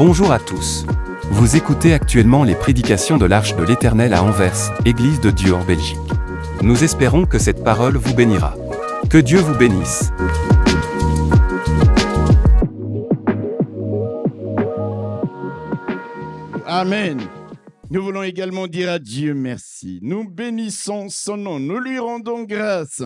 Bonjour à tous. Vous écoutez actuellement les prédications de l'Arche de l'Éternel à Anvers, Église de Dieu en Belgique. Nous espérons que cette parole vous bénira. Que Dieu vous bénisse. Amen. Nous voulons également dire à Dieu merci. Nous bénissons son nom, nous lui rendons grâce,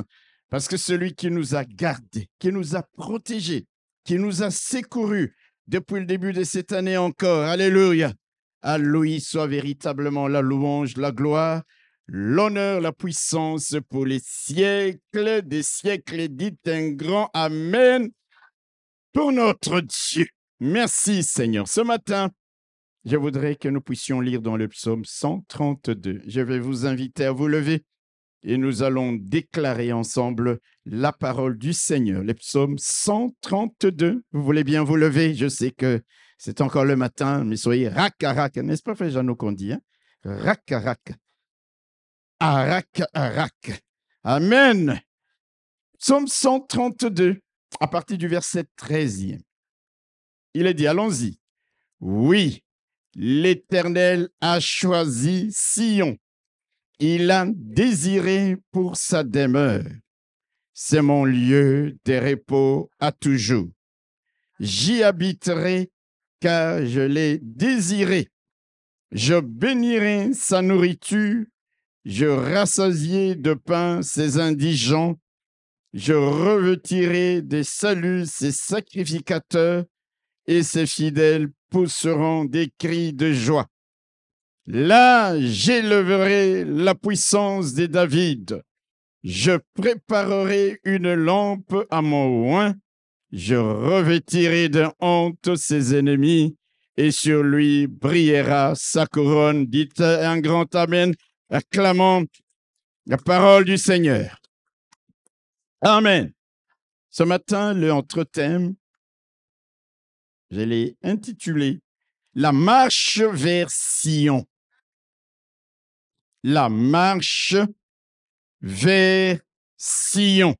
parce que celui qui nous a gardés, qui nous a protégés, qui nous a secourus depuis le début de cette année encore. Alléluia. À lui soit véritablement la louange, la gloire, l'honneur, la puissance pour les siècles des siècles. Et dites un grand Amen pour notre Dieu. Merci Seigneur. Ce matin, je voudrais que nous puissions lire dans le psaume 132. Je vais vous inviter à vous lever et nous allons déclarer ensemble la parole du Seigneur. Le psaume 132. Vous voulez bien vous lever? Je sais que c'est encore le matin, mais soyez rac-à-rac. N'est-ce pas, frère Jeannot, qu'on dit? Rac-à-rac. Arac-à-rac. Amen. Psaume 132, à partir du verset 13e. Il est dit, allons-y. Oui, l'Éternel a choisi Sion. Il a désiré pour sa demeure. C'est mon lieu de repos à toujours. J'y habiterai car je l'ai désiré. Je bénirai sa nourriture. Je rassasierai de pain ses indigents. Je revêtirai de salut ses sacrificateurs et ses fidèles pousseront des cris de joie. Là, j'élèverai la puissance de David. Je préparerai une lampe à mon oint. Je revêtirai de honte ses ennemis et sur lui brillera sa couronne. Dites un grand Amen, acclamons la parole du Seigneur. Amen. Ce matin, le entre-thème, je l'ai intitulé « La marche vers Sion ». La marche vers Sion.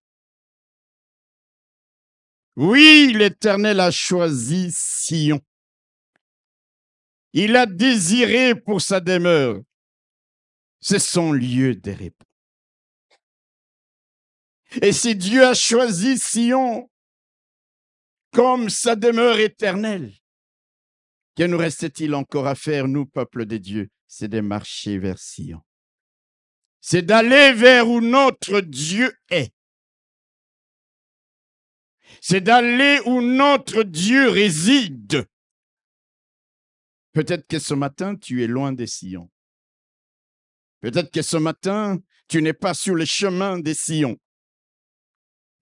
Oui, l'Éternel a choisi Sion. Il a désiré pour sa demeure. C'est son lieu de repos. Et si Dieu a choisi Sion comme sa demeure éternelle, que nous reste-t-il encore à faire, nous, peuple de Dieu? C'est de marcher vers Sion. C'est d'aller vers où notre Dieu est. C'est d'aller où notre Dieu réside. Peut-être que ce matin, tu es loin des Sion. Peut-être que ce matin, tu n'es pas sur les chemins des Sion.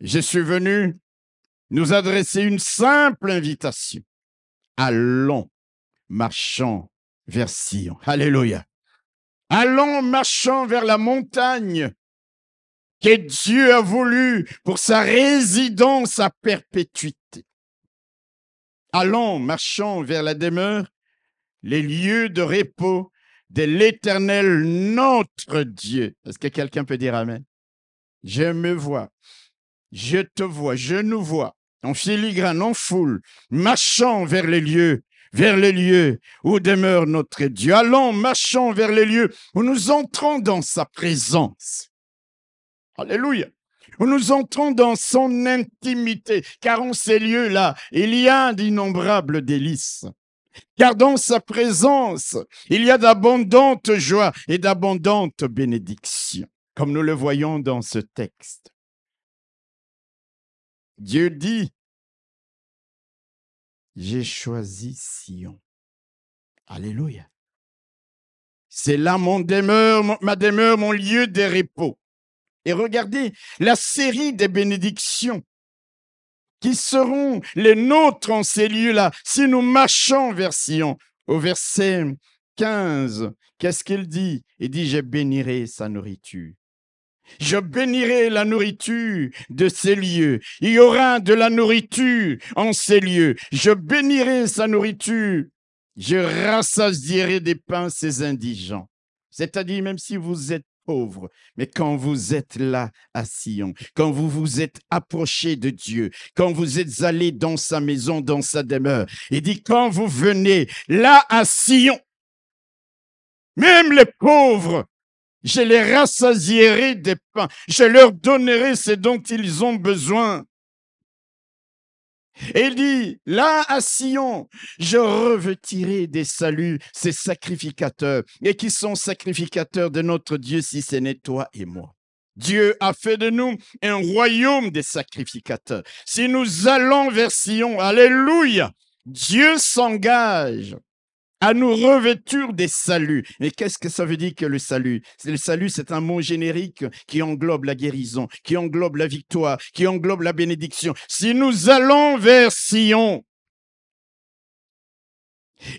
Je suis venu nous adresser une simple invitation. Allons, marchons vers Sion. Alléluia. Allons, marchons vers la montagne que Dieu a voulu pour sa résidence à perpétuité. Allons, marchons vers la demeure, les lieux de repos de l'Éternel, notre Dieu. Est-ce que quelqu'un peut dire Amen? Je me vois, je te vois, je nous vois, en filigrane, en foule, marchons vers les lieux où demeure notre Dieu. Allons, marchons vers les lieux où nous entrons dans sa présence. Alléluia. Où nous entrons dans son intimité, car en ces lieux-là, il y a d'innombrables délices. Car dans sa présence, il y a d'abondantes joies et d'abondantes bénédictions, comme nous le voyons dans ce texte. Dieu dit, j'ai choisi Sion. Alléluia. C'est là ma demeure, mon lieu de repos. Et regardez la série des bénédictions qui seront les nôtres en ces lieux-là, si nous marchons vers Sion. Au verset 15, qu'est-ce qu'il dit? Il dit, je bénirai sa nourriture. Je bénirai la nourriture de ces lieux. Il y aura de la nourriture en ces lieux. Je bénirai sa nourriture. Je rassasierai des pains ses indigents. C'est-à-dire, même si vous êtes pauvres. Mais quand vous êtes là à Sion, quand vous vous êtes approché de Dieu, quand vous êtes allé dans sa maison, dans sa demeure, il dit quand vous venez là à Sion, même les pauvres, je les rassasierai des pains, je leur donnerai ce dont ils ont besoin. Et il dit, là à Sion, je revêtirai des saluts ces sacrificateurs. Et qui sont sacrificateurs de notre Dieu si ce n'est toi et moi? Dieu a fait de nous un royaume des sacrificateurs. Si nous allons vers Sion, alléluia, Dieu s'engage à nous revêtir des saluts. Mais qu'est-ce que ça veut dire que le salut? Le salut, c'est un mot générique qui englobe la guérison, qui englobe la victoire, qui englobe la bénédiction. Si nous allons vers Sion,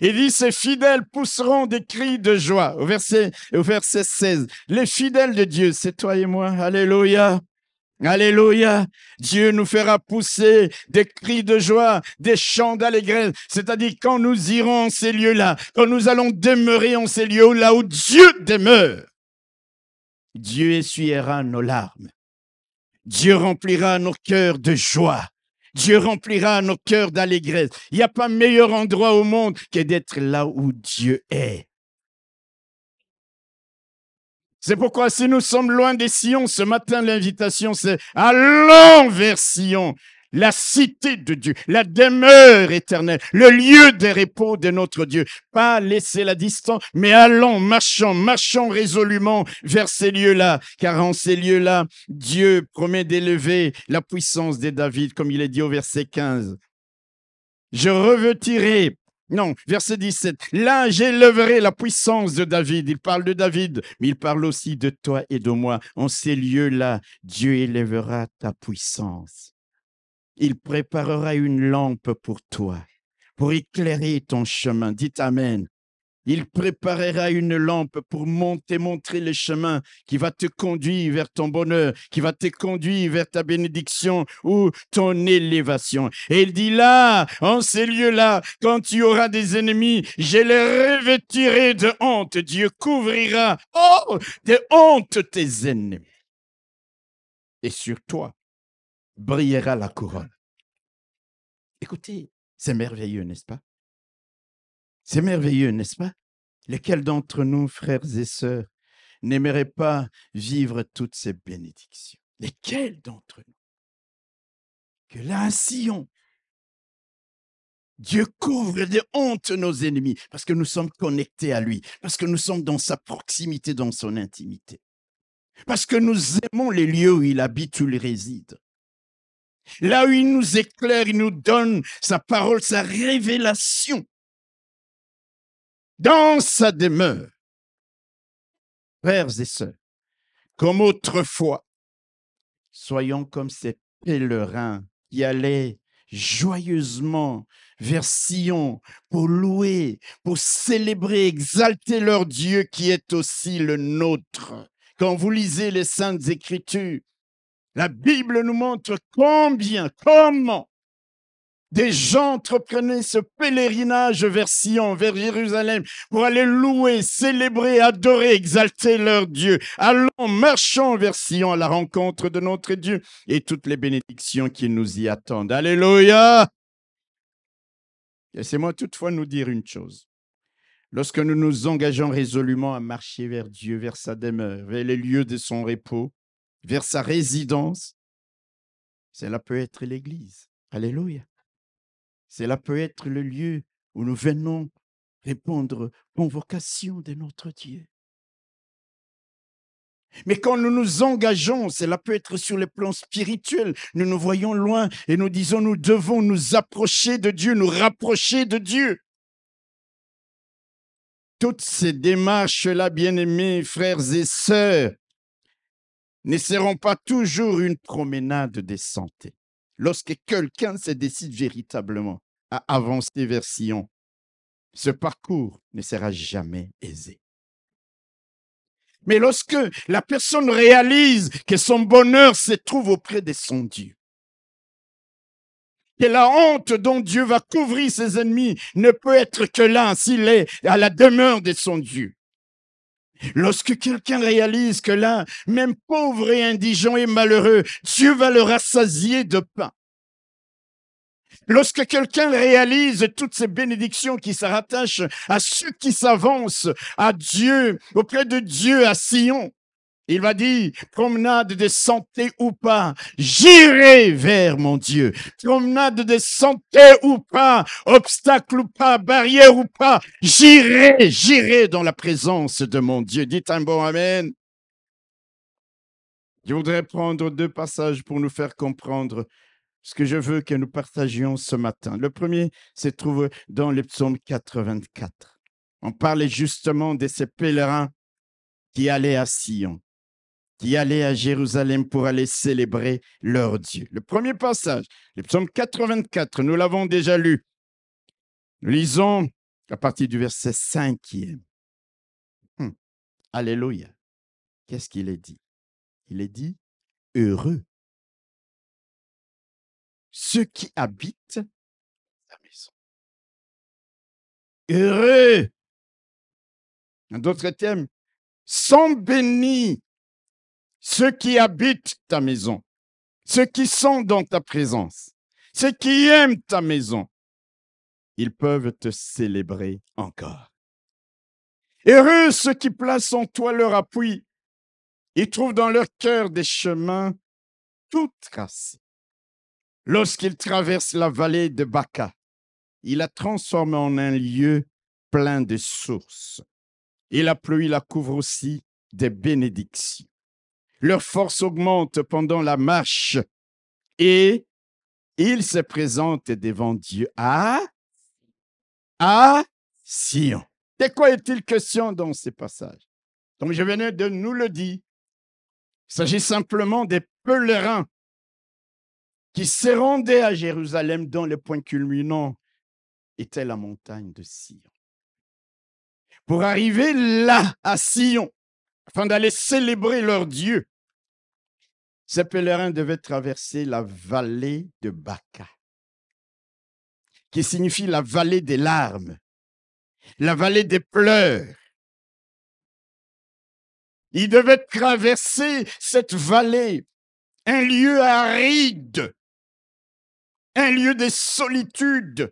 il dit, ces fidèles pousseront des cris de joie. Au verset 16, les fidèles de Dieu, c'est toi et moi. Alléluia. Alléluia. Dieu nous fera pousser des cris de joie, des chants d'allégresse. C'est-à-dire quand nous irons en ces lieux-là, quand nous allons demeurer en ces lieux là où Dieu demeure, Dieu essuiera nos larmes. Dieu remplira nos cœurs de joie. Dieu remplira nos cœurs d'allégresse. Il n'y a pas meilleur endroit au monde que d'être là où Dieu est. C'est pourquoi si nous sommes loin des Sion, ce matin, l'invitation, c'est allons vers Sion, la cité de Dieu, la demeure éternelle, le lieu de repos de notre Dieu. Pas laisser la distance, mais allons, marchons résolument vers ces lieux-là, car en ces lieux-là, Dieu promet d'élever la puissance de David, comme il est dit au verset 15. Je revêtirai. Non, verset 17. Là, j'élèverai la puissance de David. Il parle de David, mais il parle aussi de toi et de moi. En ces lieux-là, Dieu élèvera ta puissance. Il préparera une lampe pour toi, pour éclairer ton chemin. Dites Amen. Il préparera une lampe pour montrer le chemin qui va te conduire vers ton bonheur, qui va te conduire vers ta bénédiction ou ton élévation. Et il dit là, en ces lieux-là, quand tu auras des ennemis, je les revêtirai de honte. Dieu couvrira, de honte tes ennemis. Et sur toi brillera la couronne. Écoutez, c'est merveilleux, n'est-ce pas? C'est merveilleux, n'est-ce pas? Lesquels d'entre nous, frères et sœurs, n'aimeraient pas vivre toutes ces bénédictions? Lesquels d'entre nous? Que là, à Sion, Dieu couvre de honte nos ennemis parce que nous sommes connectés à lui, parce que nous sommes dans sa proximité, dans son intimité, parce que nous aimons les lieux où il habite, où il réside. Là où il nous éclaire, il nous donne sa parole, sa révélation. Dans sa demeure, frères et sœurs, comme autrefois, soyons comme ces pèlerins qui allaient joyeusement vers Sion pour louer, pour célébrer, exalter leur Dieu qui est aussi le nôtre. Quand vous lisez les Saintes Écritures, la Bible nous montre comment des gens entreprenaient ce pèlerinage vers Sion, vers Jérusalem, pour aller louer, célébrer, adorer, exalter leur Dieu. Allons, marchons vers Sion à la rencontre de notre Dieu et toutes les bénédictions qui nous y attendent. Alléluia! Laissez-moi toutefois nous dire une chose. Lorsque nous nous engageons résolument à marcher vers Dieu, vers sa demeure, vers les lieux de son repos, vers sa résidence, cela peut être l'Église. Alléluia! Cela peut être le lieu où nous venons répondre aux convocations de notre Dieu. Mais quand nous nous engageons, cela peut être sur le plan spirituel. Nous nous voyons loin et nous disons nous devons nous approcher de Dieu, nous rapprocher de Dieu. Toutes ces démarches-là, bien-aimés frères et sœurs, ne seront pas toujours une promenade de santé. Lorsque quelqu'un se décide véritablement à avancer vers Sion, ce parcours ne sera jamais aisé. Mais lorsque la personne réalise que son bonheur se trouve auprès de son Dieu, que la honte dont Dieu va couvrir ses ennemis ne peut être que là s'il est à la demeure de son Dieu, Lorsque quelqu'un réalise que là, même pauvre et indigent et malheureux, Dieu va le rassasier de pain. Lorsque quelqu'un réalise toutes ces bénédictions qui se rattachent à ceux qui s'avancent à Dieu, auprès de Dieu à Sion, il va dire, promenade de santé ou pas, j'irai vers mon Dieu. Promenade de santé ou pas, obstacle ou pas, barrière ou pas, j'irai dans la présence de mon Dieu. Dites un bon amen. Je voudrais prendre 2 passages pour nous faire comprendre ce que je veux que nous partagions ce matin. Le premier se trouve dans le psaume 84. On parlait justement de ces pèlerins qui allaient à Sion, qui allaient à Jérusalem pour aller célébrer leur Dieu. Le premier passage, le psaume 84, nous l'avons déjà lu. Nous lisons à partir du verset 5e. Alléluia. Qu'est-ce qu'il est dit? Il est dit, heureux ceux qui habitent la maison. Heureux. En d'autres termes, sont bénis ceux qui habitent ta maison, ceux qui sont dans ta présence, ceux qui aiment ta maison. Ils peuvent te célébrer encore. Heureux ceux qui placent en toi leur appui. Ils trouvent dans leur cœur des chemins tout tracés. Lorsqu'ils traversent la vallée de Baca, il la transforme en un lieu plein de sources. Et la pluie la couvre aussi des bénédictions. Leur force augmente pendant la marche et ils se présentent devant Dieu à Sion. De quoi est-il question dans ces passages? Comme je venais de nous le dire, il s'agit simplement des pèlerins qui se rendaient à Jérusalem dont le point culminant était la montagne de Sion. Pour arriver là, à Sion, afin d'aller célébrer leur Dieu, ces pèlerins devaient traverser la vallée de Baca, qui signifie la vallée des larmes, la vallée des pleurs. Ils devaient traverser cette vallée, un lieu aride, un lieu de solitude,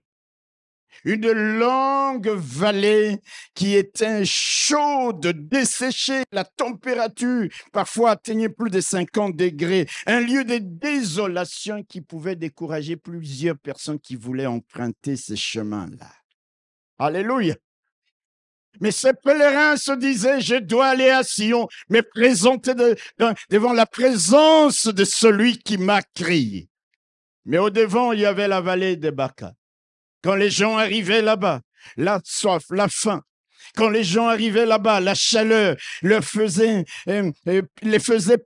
une longue vallée qui était chaude, desséchée, la température parfois atteignait plus de 50 degrés, un lieu de désolation qui pouvait décourager plusieurs personnes qui voulaient emprunter ce chemin-là. Alléluia! Mais ces pèlerins se disaient, je dois aller à Sion, me présenter devant la présence de celui qui m'a créé. Mais au-devant, il y avait la vallée de Baca. Quand les gens arrivaient là-bas, la soif, la faim, quand les gens arrivaient là-bas, la chaleur les faisait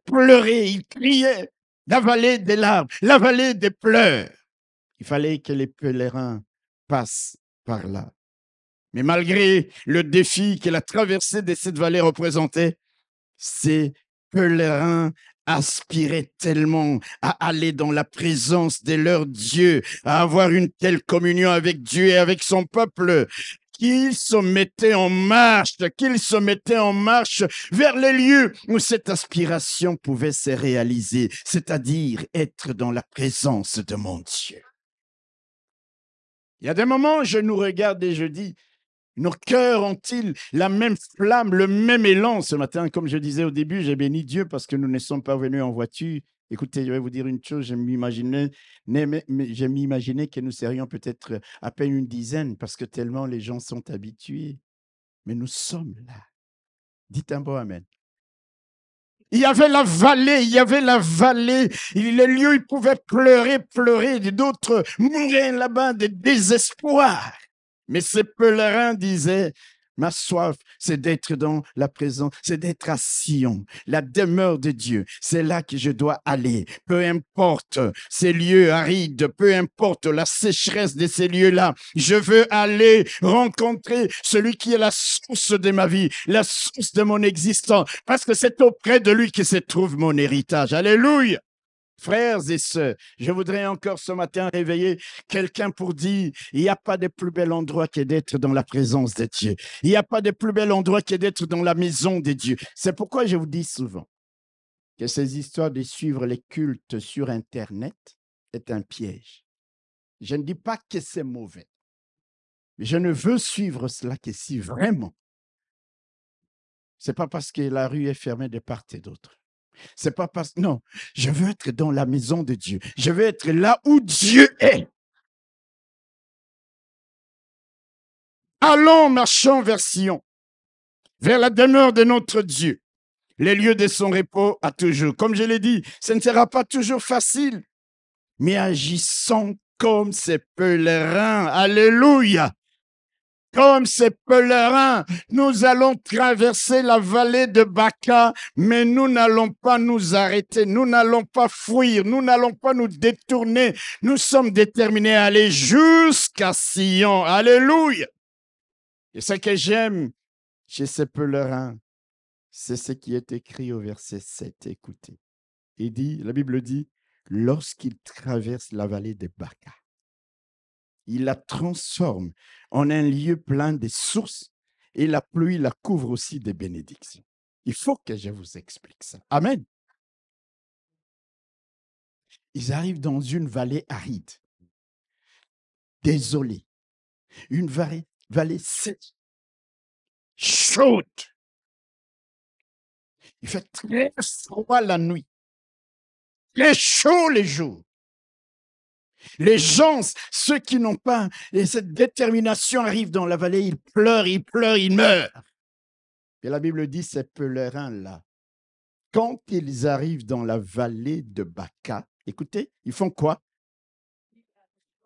pleurer, ils criaient, la vallée des larmes, la vallée des pleurs. Il fallait que les pèlerins passent par là. Mais malgré le défi que la traversée de cette vallée représentait, ces pèlerins aspiraient tellement à aller dans la présence de leur Dieu, à avoir une telle communion avec Dieu et avec son peuple, qu'ils se mettaient en marche vers les lieux où cette aspiration pouvait se réaliser, c'est-à-dire être dans la présence de mon Dieu. Il y a des moments où je nous regarde et je dis, nos cœurs ont-ils la même flamme, le même élan ce matin? Comme je disais au début, j'ai béni Dieu parce que nous ne sommes pas venus en voiture. Écoutez, je vais vous dire une chose, je m'imaginais que nous serions peut-être à peine une dizaine parce que tellement les gens sont habitués. Mais nous sommes là. Dites un bon amen. Il y avait la vallée, les lieux où ils pouvaient pleurer, d'autres mouraient là-bas de désespoir. Mais ces pèlerins disaient, ma soif, c'est d'être dans la présence, c'est d'être à Sion, la demeure de Dieu. C'est là que je dois aller. Peu importe ces lieux arides, peu importe la sécheresse de ces lieux-là, je veux aller rencontrer celui qui est la source de ma vie, la source de mon existence, parce que c'est auprès de lui que se trouve mon héritage. Alléluia! Frères et sœurs, je voudrais encore ce matin réveiller quelqu'un pour dire, il n'y a pas de plus bel endroit que d'être dans la présence de Dieu. Il n'y a pas de plus bel endroit que d'être dans la maison de Dieu. C'est pourquoi je vous dis souvent que ces histoires de suivre les cultes sur Internet est un piège. Je ne dis pas que c'est mauvais, mais je ne veux suivre cela que si vraiment, ce n'est pas parce que la rue est fermée de part et d'autre. C'est pas parce que, non, je veux être dans la maison de Dieu. Je veux être là où Dieu est. Allons, marchons vers Sion, vers la demeure de notre Dieu, les lieux de son repos à toujours. Comme je l'ai dit, ce ne sera pas toujours facile, mais agissons comme ces pèlerins. Alléluia! Comme ces pèlerins, nous allons traverser la vallée de Baca, mais nous n'allons pas nous arrêter, nous n'allons pas fuir, nous n'allons pas nous détourner. Nous sommes déterminés à aller jusqu'à Sion. Alléluia! Et ce que j'aime chez ces pèlerins, c'est ce qui est écrit au verset 7. Écoutez. Il dit, la Bible dit, lorsqu'ils traversent la vallée de Baca, il la transforme en un lieu plein de sources et la pluie la couvre aussi de bénédictions. Il faut que je vous explique ça. Amen. Ils arrivent dans une vallée aride, désolée, une vallée sèche, chaude. Il fait très froid la nuit, très chaud les jours. Les gens, ceux qui n'ont pas cette détermination, arrivent dans la vallée, ils pleurent, ils meurent. Et la Bible dit, ces pèlerins-là, quand ils arrivent dans la vallée de Baca, écoutez, ils font quoi?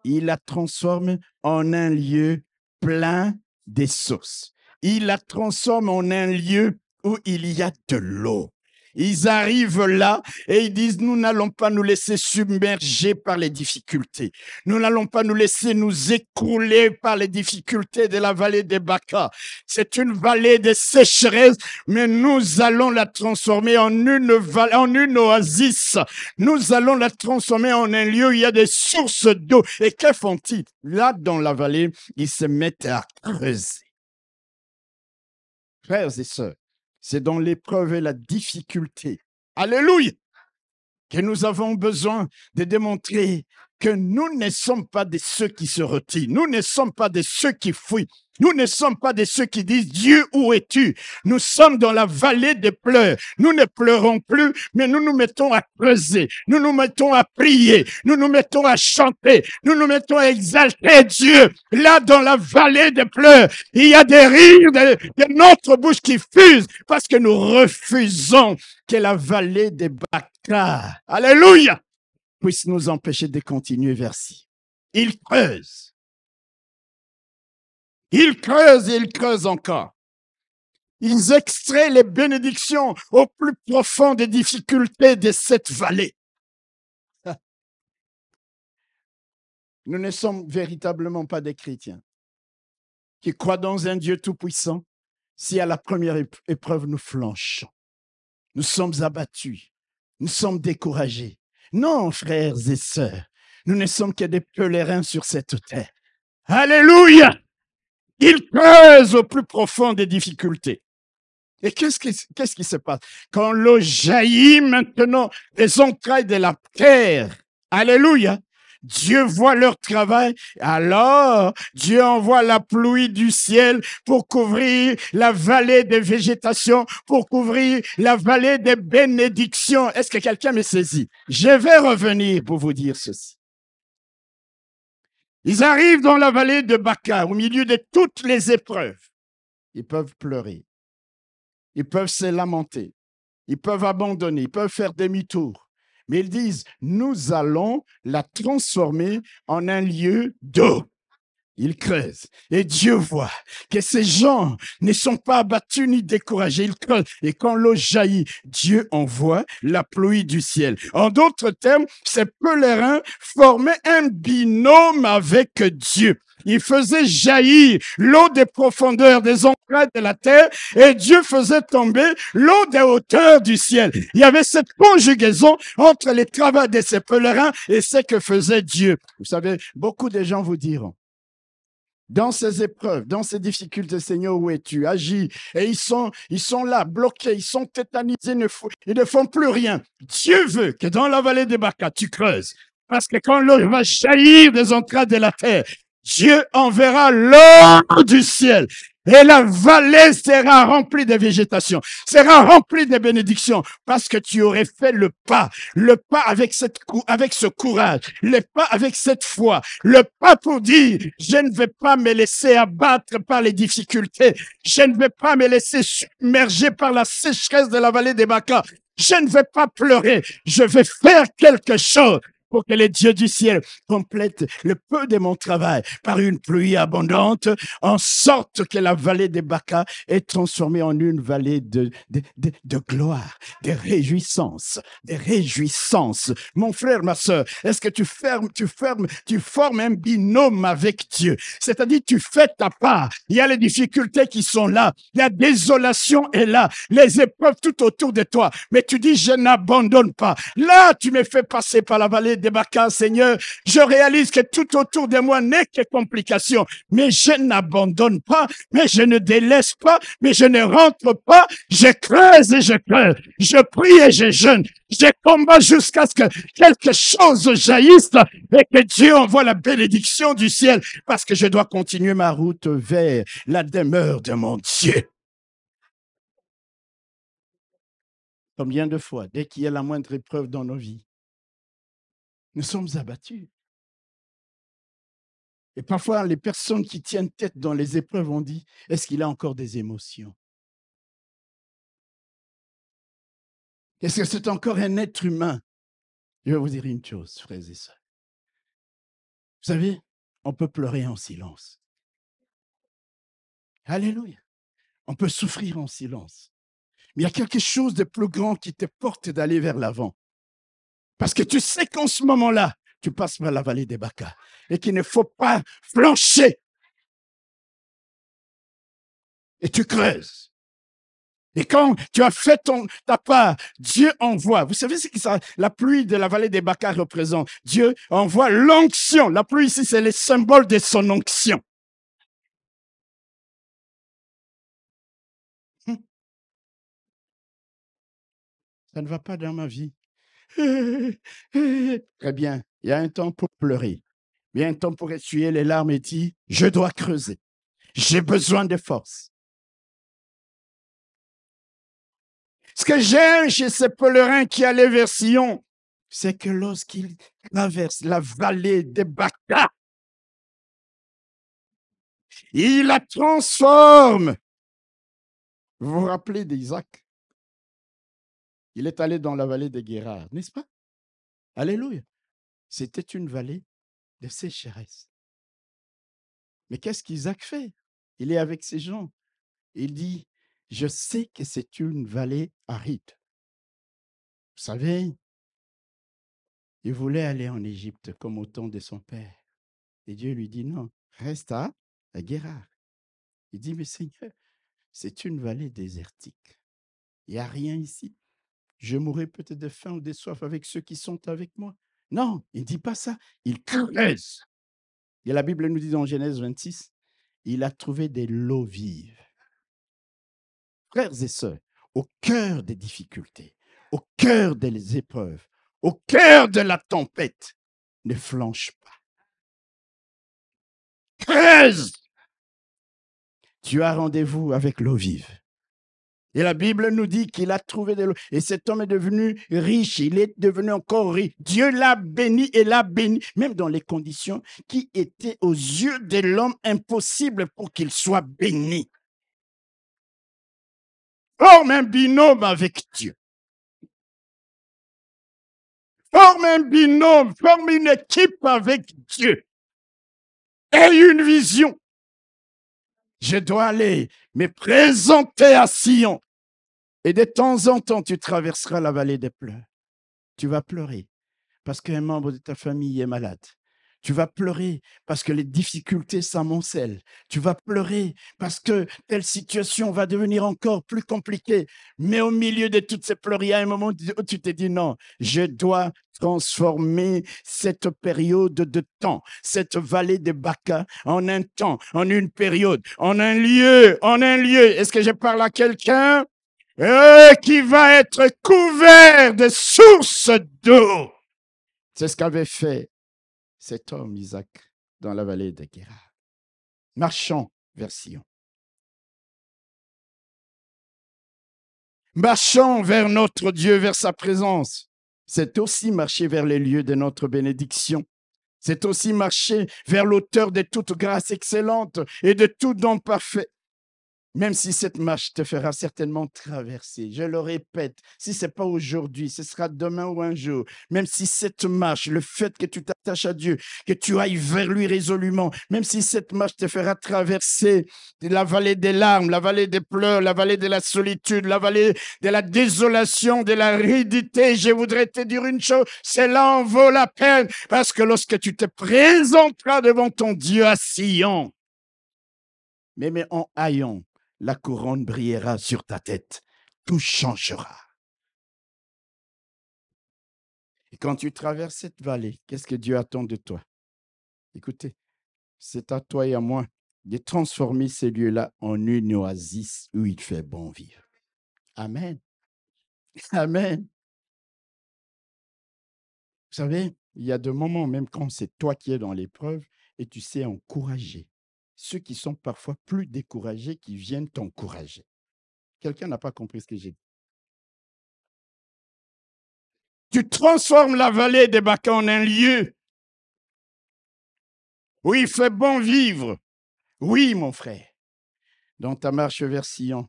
Ils la transforment en un lieu plein de sources. Ils la transforment en un lieu où il y a de l'eau. Ils arrivent là et ils disent, nous n'allons pas nous laisser submerger par les difficultés. Nous n'allons pas nous laisser nous écrouler par les difficultés de la vallée de Baca. C'est une vallée de sécheresse, mais nous allons la transformer en une oasis. Nous allons la transformer en un lieu où il y a des sources d'eau. Et que font-ils? Là, dans la vallée, ils se mettent à creuser. Frères et sœurs, c'est dans l'épreuve et la difficulté, alléluia, que nous avons besoin de démontrer que nous ne sommes pas de ceux qui se retirent, nous ne sommes pas de ceux qui fuient, nous ne sommes pas de ceux qui disent « Dieu, où es-tu » Nous sommes dans la vallée des pleurs. Nous ne pleurons plus, mais nous nous mettons à creuser, nous nous mettons à prier, nous nous mettons à chanter, nous nous mettons à exalter Dieu. Là, dans la vallée des pleurs, il y a des rires de notre bouche qui fusent parce que nous refusons que la vallée des Baca, alléluia, puisse nous empêcher de continuer vers ci. Ils creusent. Ils creusent et ils creusent encore. Ils extraient les bénédictions au plus profond des difficultés de cette vallée. Nous ne sommes véritablement pas des chrétiens qui croient dans un Dieu tout-puissant si à la première épreuve nous flanchons. Nous sommes abattus. Nous sommes découragés. Non, frères et sœurs, nous ne sommes que des pèlerins sur cette terre. Alléluia! Ils creusent au plus profond des difficultés. Et qu'est-ce qui se passe? Quand l'eau jaillit maintenant des entrailles de la terre, alléluia, Dieu voit leur travail, alors Dieu envoie la pluie du ciel pour couvrir la vallée des végétations, pour couvrir la vallée des bénédictions. Est-ce que quelqu'un me saisit? Je vais revenir pour vous dire ceci. Ils arrivent dans la vallée de Baca, au milieu de toutes les épreuves. Ils peuvent pleurer. Ils peuvent se lamenter. Ils peuvent abandonner. Ils peuvent faire demi-tour. Mais ils disent, nous allons la transformer en un lieu d'eau. Ils creusent. Et Dieu voit que ces gens ne sont pas abattus ni découragés. Ils creusent. Et quand l'eau jaillit, Dieu envoie la pluie du ciel. En d'autres termes, ces pèlerins formaient un binôme avec Dieu. Il faisait jaillir l'eau des profondeurs, des entrailles de la terre, et Dieu faisait tomber l'eau des hauteurs du ciel. Il y avait cette conjugaison entre les travaux de ces pèlerins et ce que faisait Dieu. Vous savez, beaucoup de gens vous diront, dans ces épreuves, dans ces difficultés, Seigneur, où es-tu? Agis. Et ils sont là, bloqués, ils sont tétanisés, ils ne font plus rien. Dieu veut que dans la vallée des Baca, tu creuses. Parce que quand l'eau va jaillir des entrailles de la terre, Dieu enverra l'eau du ciel. Et la vallée sera remplie de végétation, sera remplie de bénédictions, parce que tu aurais fait le pas avec ce courage, le pas avec cette foi, le pas pour dire, je ne vais pas me laisser abattre par les difficultés, je ne vais pas me laisser submerger par la sécheresse de la vallée des Baca, je ne vais pas pleurer, je vais faire quelque chose pour que les dieux du ciel complètent le peu de mon travail par une pluie abondante, en sorte que la vallée des Baca est transformée en une vallée de gloire, de réjouissance, de réjouissance. Mon frère, ma sœur, est-ce que tu formes un binôme avec Dieu? C'est-à-dire, tu fais ta part. Il y a les difficultés qui sont là. La désolation est là. Les épreuves tout autour de toi. Mais tu dis, je n'abandonne pas. Là, tu me fais passer par la vallée des Baca, Seigneur. Je réalise que tout autour de moi n'est que complications. Mais je n'abandonne pas, mais je ne délaisse pas, mais je ne rentre pas. Je creuse et je creuse. Je prie et je jeûne. Je combats jusqu'à ce que quelque chose jaillisse et que Dieu envoie la bénédiction du ciel parce que je dois continuer ma route vers la demeure de mon Dieu. Combien de fois, dès qu'il y a la moindre épreuve dans nos vies, nous sommes abattus. Et parfois, les personnes qui tiennent tête dans les épreuves ont dit, est-ce qu'il a encore des émotions? Est-ce que c'est encore un être humain? Je vais vous dire une chose, frères et sœurs. Vous savez, on peut pleurer en silence. Alléluia. On peut souffrir en silence. Mais il y a quelque chose de plus grand qui te porte d'aller vers l'avant. Parce que tu sais qu'en ce moment-là, tu passes par la vallée des Baca et qu'il ne faut pas flancher. Et tu creuses. Et quand tu as fait ta part, Dieu envoie. Vous savez ce que la pluie de la vallée des Baca représente? Dieu envoie l'onction. La pluie ici, c'est le symbole de son onction. Ça ne va pas dans ma vie. Très bien. Il y a un temps pour pleurer. Il y a un temps pour essuyer les larmes et dire, je dois creuser. J'ai besoin de force. Ce que j'aime chez ces pèlerins qui allaient vers Sion, c'est que lorsqu'ils traversent la vallée des Baca, il la transforme. Vous vous rappelez d'Isaac? Il est allé dans la vallée de Guérard, n'est-ce pas? Alléluia. C'était une vallée de sécheresse. Mais qu'est-ce qu'Isaac fait? Il est avec ses gens. Il dit, je sais que c'est une vallée aride. Vous savez, il voulait aller en Égypte comme au temps de son père. Et Dieu lui dit, non, reste à Guérard. Il dit, mais Seigneur, c'est une vallée désertique. Il n'y a rien ici. Je mourrai peut-être de faim ou de soif avec ceux qui sont avec moi. Non, il ne dit pas ça. Il creuse. Et la Bible nous dit dans Genèse 26, il a trouvé des lots vives. Frères et sœurs, au cœur des difficultés, au cœur des épreuves, au cœur de la tempête, ne flanche pas. Creuse. Tu as rendez-vous avec l'eau vive. Et la Bible nous dit qu'il a trouvé de l'eau. Et cet homme est devenu riche. Il est devenu encore riche. Dieu l'a béni et l'a béni, même dans les conditions qui étaient aux yeux de l'homme impossibles pour qu'il soit béni. Forme un binôme avec Dieu. Forme un binôme, forme une équipe avec Dieu. Aie une vision. Je dois aller me présenter à Sion. Et de temps en temps, tu traverseras la vallée des pleurs. Tu vas pleurer parce qu'un membre de ta famille est malade. Tu vas pleurer parce que les difficultés s'amoncellent. Tu vas pleurer parce que telle situation va devenir encore plus compliquée. Mais au milieu de toutes ces pleurs, il y a un moment où tu te dis non, je dois transformer cette période de temps, cette vallée de Baca, en un temps, en une période, en un lieu, en un lieu. Est-ce que je parle à quelqu'un qui va être couvert de sources d'eau? C'est ce qu'avait fait cet homme, Isaac, dans la vallée de Guérar. Marchons vers Sion. Marchons vers notre Dieu, vers sa présence. C'est aussi marcher vers les lieux de notre bénédiction. C'est aussi marcher vers l'auteur de toute grâce excellente et de tout don parfait. Même si cette marche te fera certainement traverser, je le répète, si ce n'est pas aujourd'hui, ce sera demain ou un jour. Même si cette marche, le fait que tu t'attaches à Dieu, que tu ailles vers lui résolument, même si cette marche te fera traverser la vallée des larmes, la vallée des pleurs, la vallée de la solitude, la vallée de la désolation, de la ridicule, je voudrais te dire une chose, cela en vaut la peine, parce que lorsque tu te présenteras devant ton Dieu à Sion, mais en haillant, la couronne brillera sur ta tête. Tout changera. Et quand tu traverses cette vallée, qu'est-ce que Dieu attend de toi? Écoutez, c'est à toi et à moi de transformer ces lieux-là en une oasis où il fait bon vivre. Amen. Amen. Vous savez, il y a des moments, même quand c'est toi qui es dans l'épreuve, et tu sais encourager ceux qui sont parfois plus découragés, qui viennent t'encourager. Quelqu'un n'a pas compris ce que j'ai dit. Tu transformes la vallée des Baca en un lieu où il fait bon vivre. Oui, mon frère. Dans ta marche vers Sion,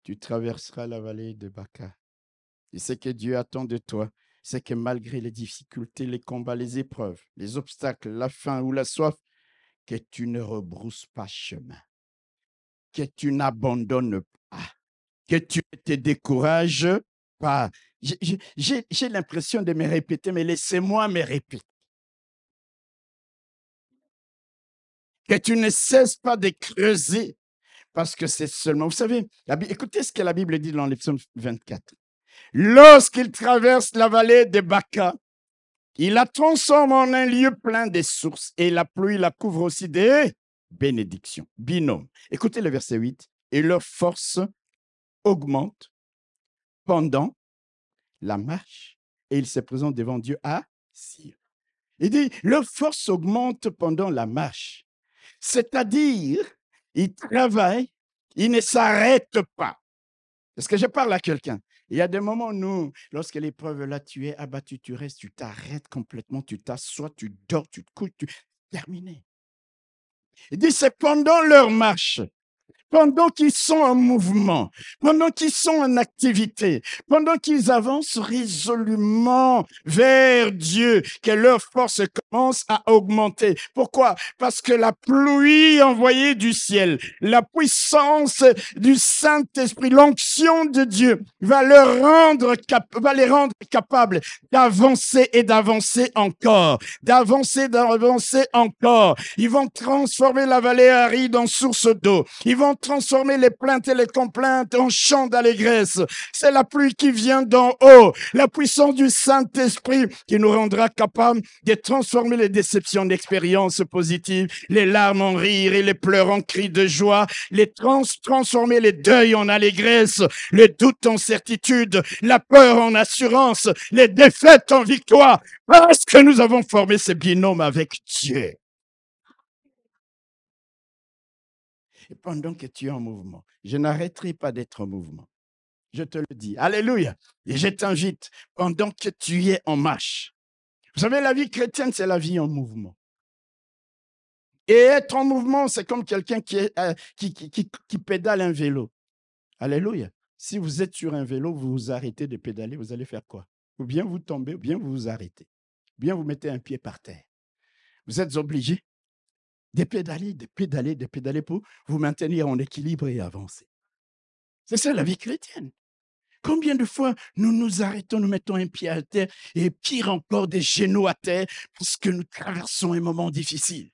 tu traverseras la vallée de Baca. Et ce que Dieu attend de toi, c'est que malgré les difficultés, les combats, les épreuves, les obstacles, la faim ou la soif, que tu ne rebrousses pas chemin, que tu n'abandonnes pas, que tu ne te décourages pas. J'ai l'impression de me répéter, mais laissez-moi me répéter. Que tu ne cesses pas de creuser, parce que c'est seulement, vous savez, écoutez ce que la Bible dit dans le psaume 24. Lorsqu'il traverse la vallée de Baca, il la transforme en un lieu plein de sources et la pluie la couvre aussi des bénédictions. Binôme. Écoutez le verset 8. Et leur force augmente pendant la marche et ils se présentent devant Dieu à Sion. Il dit, leur force augmente pendant la marche. C'est-à-dire, ils travaillent, ils ne s'arrêtent pas. Est-ce que je parle à quelqu'un? Il y a des moments où nous, lorsque l'épreuve là, tu es abattu, tu restes, tu t'arrêtes complètement, tu t'assois, tu dors, tu te couches, terminé. Il dit, c'est pendant leur marche, pendant qu'ils sont en mouvement, pendant qu'ils sont en activité, pendant qu'ils avancent résolument vers Dieu, que leur force commence à augmenter. Pourquoi? Parce que la pluie envoyée du ciel, la puissance du Saint-Esprit, l'onction de Dieu va les rendre capables d'avancer et d'avancer encore, d'avancer encore. Ils vont transformer la vallée aride en source d'eau. Ils vont transformer les plaintes et les complaintes en chants d'allégresse. C'est la pluie qui vient d'en haut, la puissance du Saint-Esprit qui nous rendra capables de transformer les déceptions en expériences positives, les larmes en rire et les pleurs en cris de joie, transformer les deuils en allégresse, les doutes en certitude, la peur en assurance, les défaites en victoire, parce que nous avons formé ce binôme avec Dieu. Et pendant que tu es en mouvement, je n'arrêterai pas d'être en mouvement. Je te le dis. Alléluia. Et je t'invite, pendant que tu es en marche. Vous savez, la vie chrétienne, c'est la vie en mouvement. Et être en mouvement, c'est comme quelqu'un qui pédale un vélo. Alléluia. Si vous êtes sur un vélo, vous vous arrêtez de pédaler, vous allez faire quoi? Ou bien vous tombez, ou bien vous vous arrêtez. Ou bien vous mettez un pied par terre. Vous êtes obligé de pédaler pour vous maintenir en équilibre et avancer. C'est ça la vie chrétienne. Combien de fois nous nous arrêtons, nous mettons un pied à terre et pire encore des genoux à terre parce que nous traversons un moment difficile.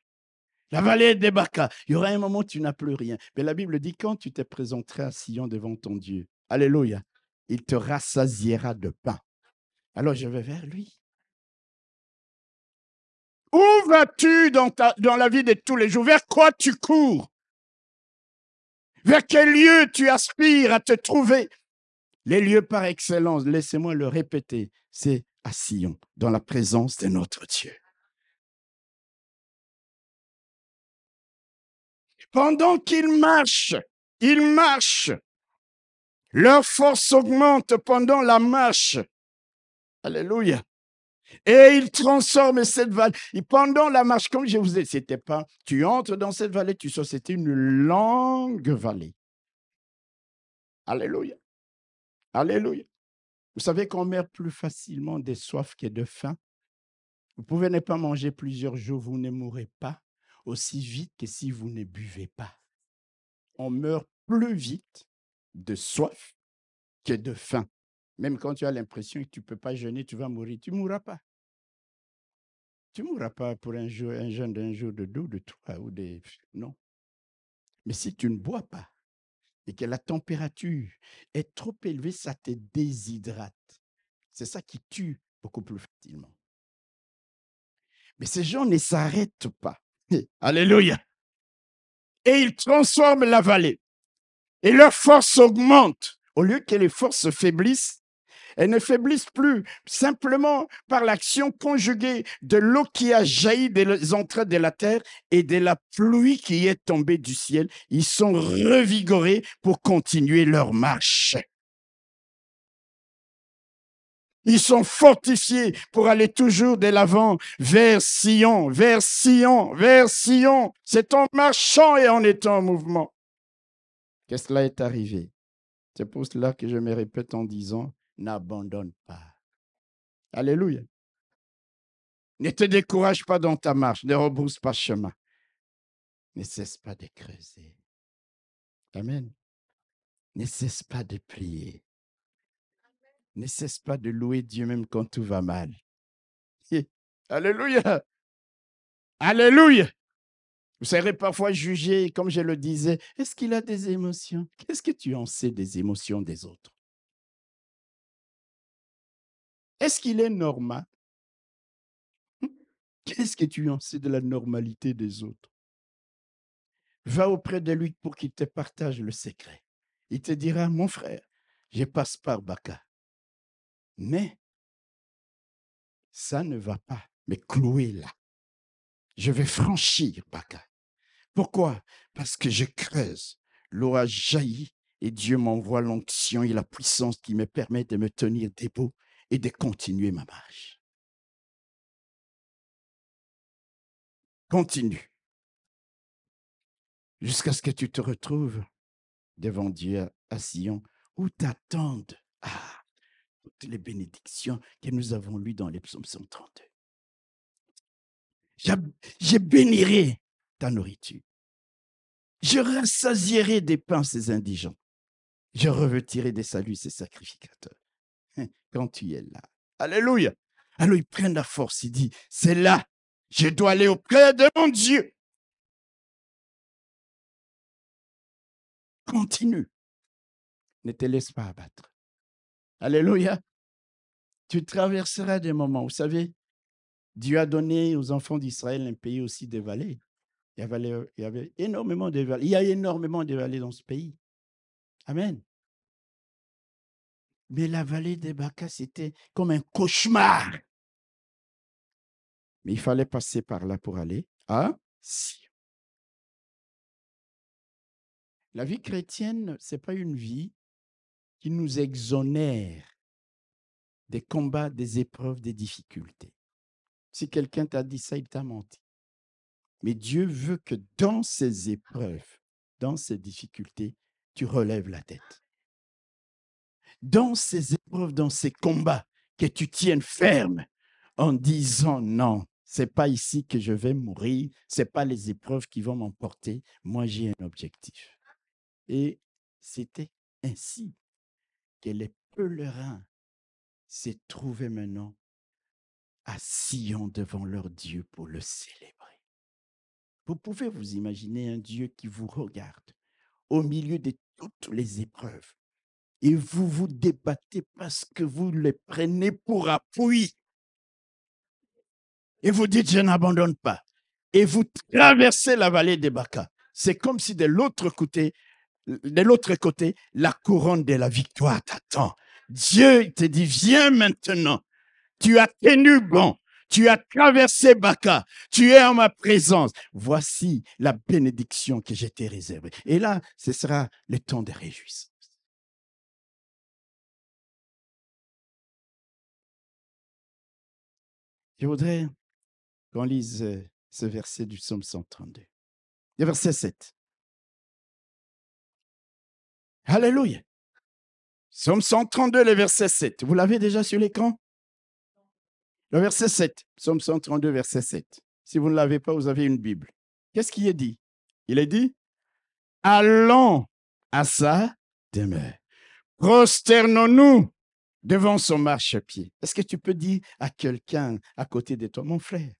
La vallée des Baca, il y aura un moment où tu n'as plus rien. Mais la Bible dit quand tu te présenteras à Sion devant ton Dieu, alléluia, il te rassasiera de pain. Alors je vais vers lui. Où vas-tu dans la vie de tous les jours? Vers quoi tu cours? Vers quel lieu tu aspires à te trouver? Les lieux par excellence, laissez-moi le répéter, c'est à Sion, dans la présence de notre Dieu. Pendant qu'ils marchent, ils marchent. Leur force augmente pendant la marche. Alléluia. Et ils transforment cette vallée. Et pendant la marche, comme je vous ai dit, c'était pas, tu entres dans cette vallée, tu sors, c'était une longue vallée. Alléluia. Alléluia. Vous savez qu'on meurt plus facilement de soif que de faim. Vous pouvez ne pas manger plusieurs jours, vous ne mourrez pas aussi vite que si vous ne buvez pas. On meurt plus vite de soif que de faim. Même quand tu as l'impression que tu ne peux pas jeûner, tu vas mourir. Tu ne mourras pas. Tu ne mourras pas pour un jeûne d'un jour de deux, de trois ou des... Non. Mais si tu ne bois pas et que la température est trop élevée, ça te déshydrate. C'est ça qui tue beaucoup plus facilement. Mais ces gens ne s'arrêtent pas. Alléluia. Et ils transforment la vallée. Et leur force augmente. Au lieu que les forces faiblissent, elles ne faiblissent plus simplement par l'action conjuguée de l'eau qui a jailli des entrailles de la terre et de la pluie qui est tombée du ciel. Ils sont revigorés pour continuer leur marche. Ils sont fortifiés pour aller toujours de l'avant vers Sion, vers Sion, vers Sion. C'est en marchant et en étant en mouvement que cela est arrivé. C'est pour cela que je me répète en disant, n'abandonne pas. Alléluia. Ne te décourage pas dans ta marche, ne rebrousse pas chemin. Ne cesse pas de creuser. Amen. Ne cesse pas de prier. Ne cesse pas de louer Dieu même quand tout va mal. Alléluia. Alléluia. Vous serez parfois jugé, comme je le disais, est-ce qu'il a des émotions? Qu'est-ce que tu en sais des émotions des autres? Est-ce qu'il est normal? Qu'est-ce que tu en sais de la normalité des autres? Va auprès de lui pour qu'il te partage le secret. Il te dira, mon frère, je passe par Baca. Mais ça ne va pas me clouer là. Je vais franchir Baca. Pourquoi? Parce que je creuse. L'eau a jailli et Dieu m'envoie l'onction et la puissance qui me permet de me tenir debout et de continuer ma marche. Continue. Jusqu'à ce que tu te retrouves devant Dieu à Sion où t'attendent toutes les bénédictions que nous avons lues dans les psaumes 132. Je bénirai ta nourriture. Je rassasierai des pains ces indigents. Je revêtirai des saluts ces sacrificateurs. Quand tu es là. Alléluia. Alors ils prennent la force. Il dit, c'est là. Je dois aller auprès de mon Dieu. Continue. Ne te laisse pas abattre. Alléluia. Tu traverseras des moments. Vous savez, Dieu a donné aux enfants d'Israël un pays aussi de vallées. Il y avait énormément de vallées. Il y a énormément de vallées dans ce pays. Amen. Mais la vallée des Baca, c'était comme un cauchemar. Mais il fallait passer par là pour aller à Sion. La vie chrétienne, ce n'est pas une vie qui nous exonère des combats, des épreuves, des difficultés. Si quelqu'un t'a dit ça, il t'a menti. Mais Dieu veut que dans ces épreuves, dans ces difficultés, tu relèves la tête. Dans ces épreuves, dans ces combats, que tu tiennes ferme en disant non, c'est pas ici que je vais mourir, c'est pas les épreuves qui vont m'emporter, moi j'ai un objectif. Et c'était ainsi que les pèlerins s'est trouvé maintenant à Sion devant leur Dieu pour le célébrer. Vous pouvez vous imaginer un Dieu qui vous regarde au milieu de toutes les épreuves et vous vous débattez parce que vous les prenez pour appui. Et vous dites, je n'abandonne pas. Et vous traversez la vallée des Baca. C'est comme si de l'autre côté, la couronne de la victoire t'attend. Dieu te dit, viens maintenant. Tu as tenu bon. Tu as traversé Baca. Tu es en ma présence. Voici la bénédiction que je t'ai réservée. Et là, ce sera le temps de réjouissance. Je voudrais qu'on lise ce verset du psaume 132. Le verset 7. Alléluia. Psaume 132, le verset 7. Vous l'avez déjà sur l'écran? Le verset 7. Psaume 132, verset 7. Si vous ne l'avez pas, vous avez une Bible. Qu'est-ce qui est dit? Il est dit, allons à sa demeure. Prosternons-nous devant son marchepied. Est-ce que tu peux dire à quelqu'un à côté de toi, mon frère,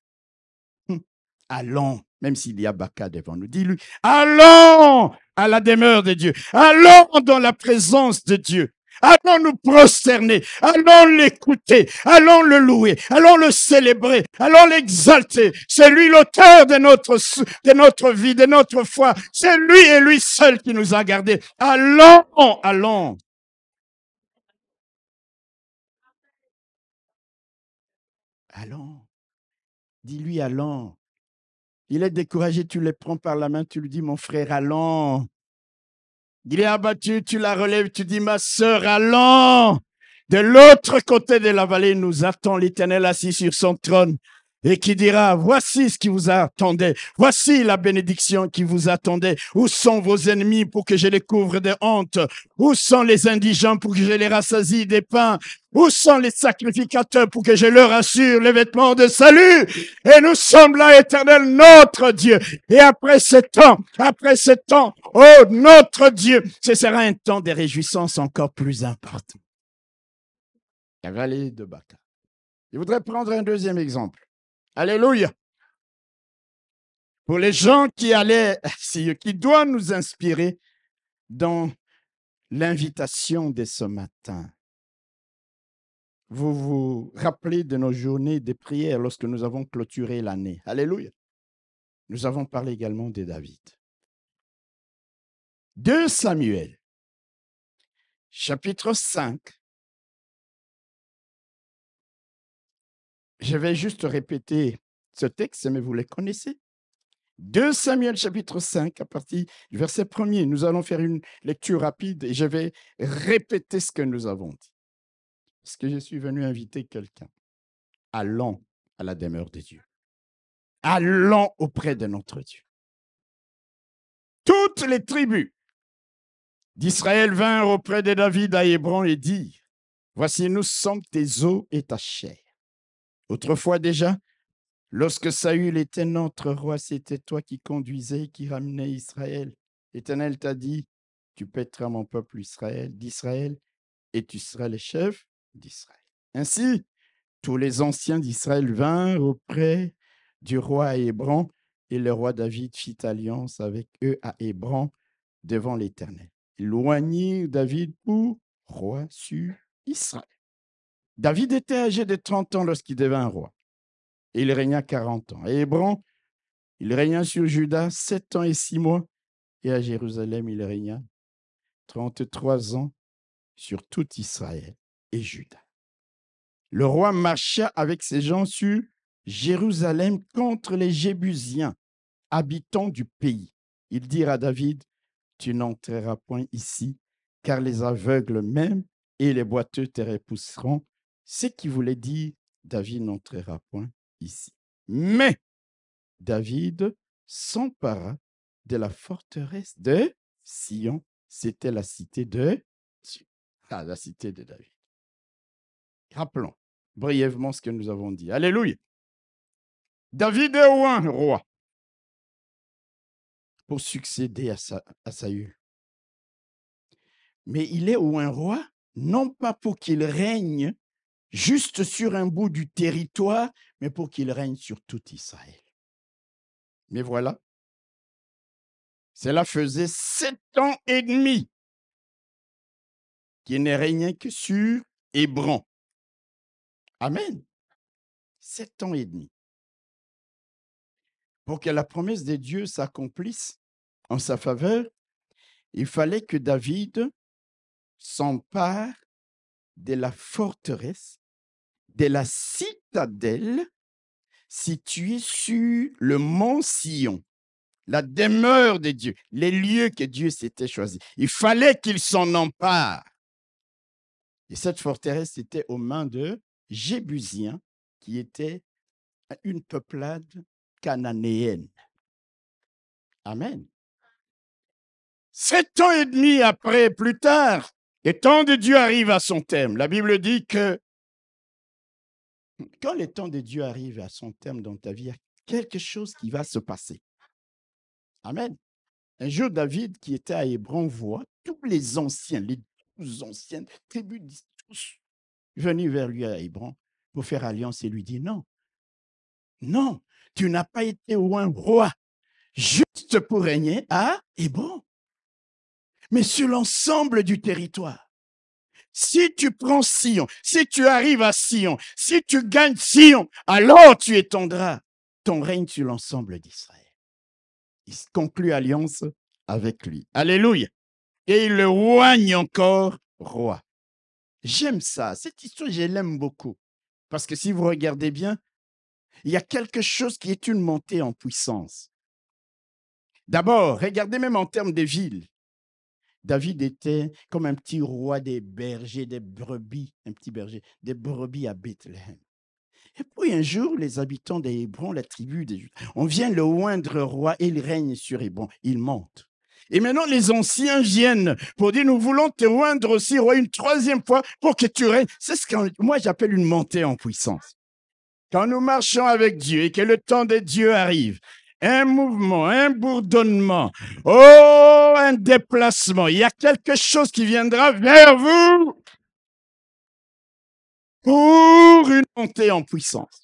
allons, même s'il y a Baca devant nous, dis-lui, allons à la demeure de Dieu. Allons dans la présence de Dieu. Allons nous prosterner, allons l'écouter, allons le louer, allons le célébrer, allons l'exalter. C'est lui l'auteur de notre vie, de notre foi. C'est lui et lui seul qui nous a gardés. Allons. Allons. Dis-lui allons. Il est découragé, tu le prends par la main, tu lui dis, mon frère, allons. Il est abattu, tu la relèves, tu dis, ma sœur, allons. De l'autre côté de la vallée, nous attend l'Éternel assis sur son trône et qui dira, voici ce qui vous attendait, voici la bénédiction qui vous attendait. Où sont vos ennemis pour que je les couvre de honte? Où sont les indigents pour que je les rassasie des pains? Où sont les sacrificateurs pour que je leur assure les vêtements de salut? Et nous sommes là, Éternel, notre Dieu. Et après ce temps, oh, notre Dieu, ce sera un temps de réjouissance encore plus important. La vallée de Baca. Je voudrais prendre un deuxième exemple. Alléluia. Pour les gens qui doivent nous inspirer dans l'invitation de ce matin. Vous vous rappelez de nos journées de prière lorsque nous avons clôturé l'année. Alléluia. Nous avons parlé également de David. 2 Samuel, chapitre 5. Je vais juste répéter ce texte, mais vous le connaissez. 2 Samuel, chapitre 5, à partir du verset 1er. Nous allons faire une lecture rapide et je vais répéter ce que nous avons dit. Parce que je suis venu inviter quelqu'un. Allons à la demeure de Dieu. Allons auprès de notre Dieu. Toutes les tribus d'Israël vinrent auprès de David à Hébron et dirent, voici, nous sommes tes os et ta chair. Autrefois déjà, lorsque Saül était notre roi, c'était toi qui conduisais et qui ramenais Israël. L'Éternel t'a dit, tu paîtras mon peuple d'Israël et tu seras le chef d'Israël. Ainsi, tous les anciens d'Israël vinrent auprès du roi à Hébron et le roi David fit alliance avec eux à Hébron devant l'Éternel. Il loignit David pour roi sur Israël. David était âgé de 30 ans lorsqu'il devint roi. Et il régna 40 ans. À Hébron, il régna sur Juda 7 ans et 6 mois. Et à Jérusalem, il régna 33 ans sur tout Israël et Juda. Le roi marcha avec ses gens sur Jérusalem contre les Jébusiens, habitants du pays. Ils dirent à David, tu n'entreras point ici, car les aveugles même et les boiteux te repousseront. Ce qui voulait dire, David n'entrera point ici. Mais David s'empara de la forteresse de Sion. C'était la cité de Dieu. Ah, la cité de David. Rappelons brièvement ce que nous avons dit. Alléluia. David est oint roi pour succéder à Saül. Mais il est oint roi non pas pour qu'il règne juste sur un bout du territoire, mais pour qu'il règne sur tout Israël. Mais voilà, cela faisait 7 ans et demi qu'il ne régnait que sur Hébron. Amen. 7 ans et demi. Pour que la promesse de Dieu s'accomplisse en sa faveur, il fallait que David s'empare de la forteresse, de la citadelle située sur le mont Sion, la demeure de Dieu, les lieux que Dieu s'était choisis. Il fallait qu'il s'en empare. Et cette forteresse était aux mains de Jébusiens, qui étaient une peuplade cananéenne. Amen. 7 ans et demi après, plus tard, le temps de Dieu arrive à son terme. La Bible dit que quand le temps de Dieu arrive à son terme dans ta vie, il y a quelque chose qui va se passer. Amen. Un jour, David, qui était à Hébron, voit tous les anciens, les 12 anciennes tribus, tous venus vers lui à Hébron pour faire alliance et lui dit non, non, tu n'as pas été un roi juste pour régner à Hébron, mais sur l'ensemble du territoire. Si tu prends Sion, si tu arrives à Sion, si tu gagnes Sion, alors tu étendras ton règne sur l'ensemble d'Israël. Il conclut alliance avec lui. Alléluia. Et il le oigne encore roi. J'aime ça. Cette histoire, je l'aime beaucoup. Parce que si vous regardez bien, il y a quelque chose qui est une montée en puissance. D'abord, regardez même en termes de villes. David était comme un petit roi des bergers, des brebis, un petit berger, des brebis à Bethléem. Et puis un jour, les habitants d'Hébron, la tribu des Juifs, on vient le oindre roi et il règne sur Hébron. Il monte. Et maintenant, les anciens viennent pour dire, nous voulons te oindre aussi roi une troisième fois pour que tu règnes. C'est ce que moi j'appelle une montée en puissance. Quand nous marchons avec Dieu et que le temps de Dieu arrive, un mouvement, un bourdonnement, oh, un déplacement, il y a quelque chose qui viendra vers vous pour une montée en puissance.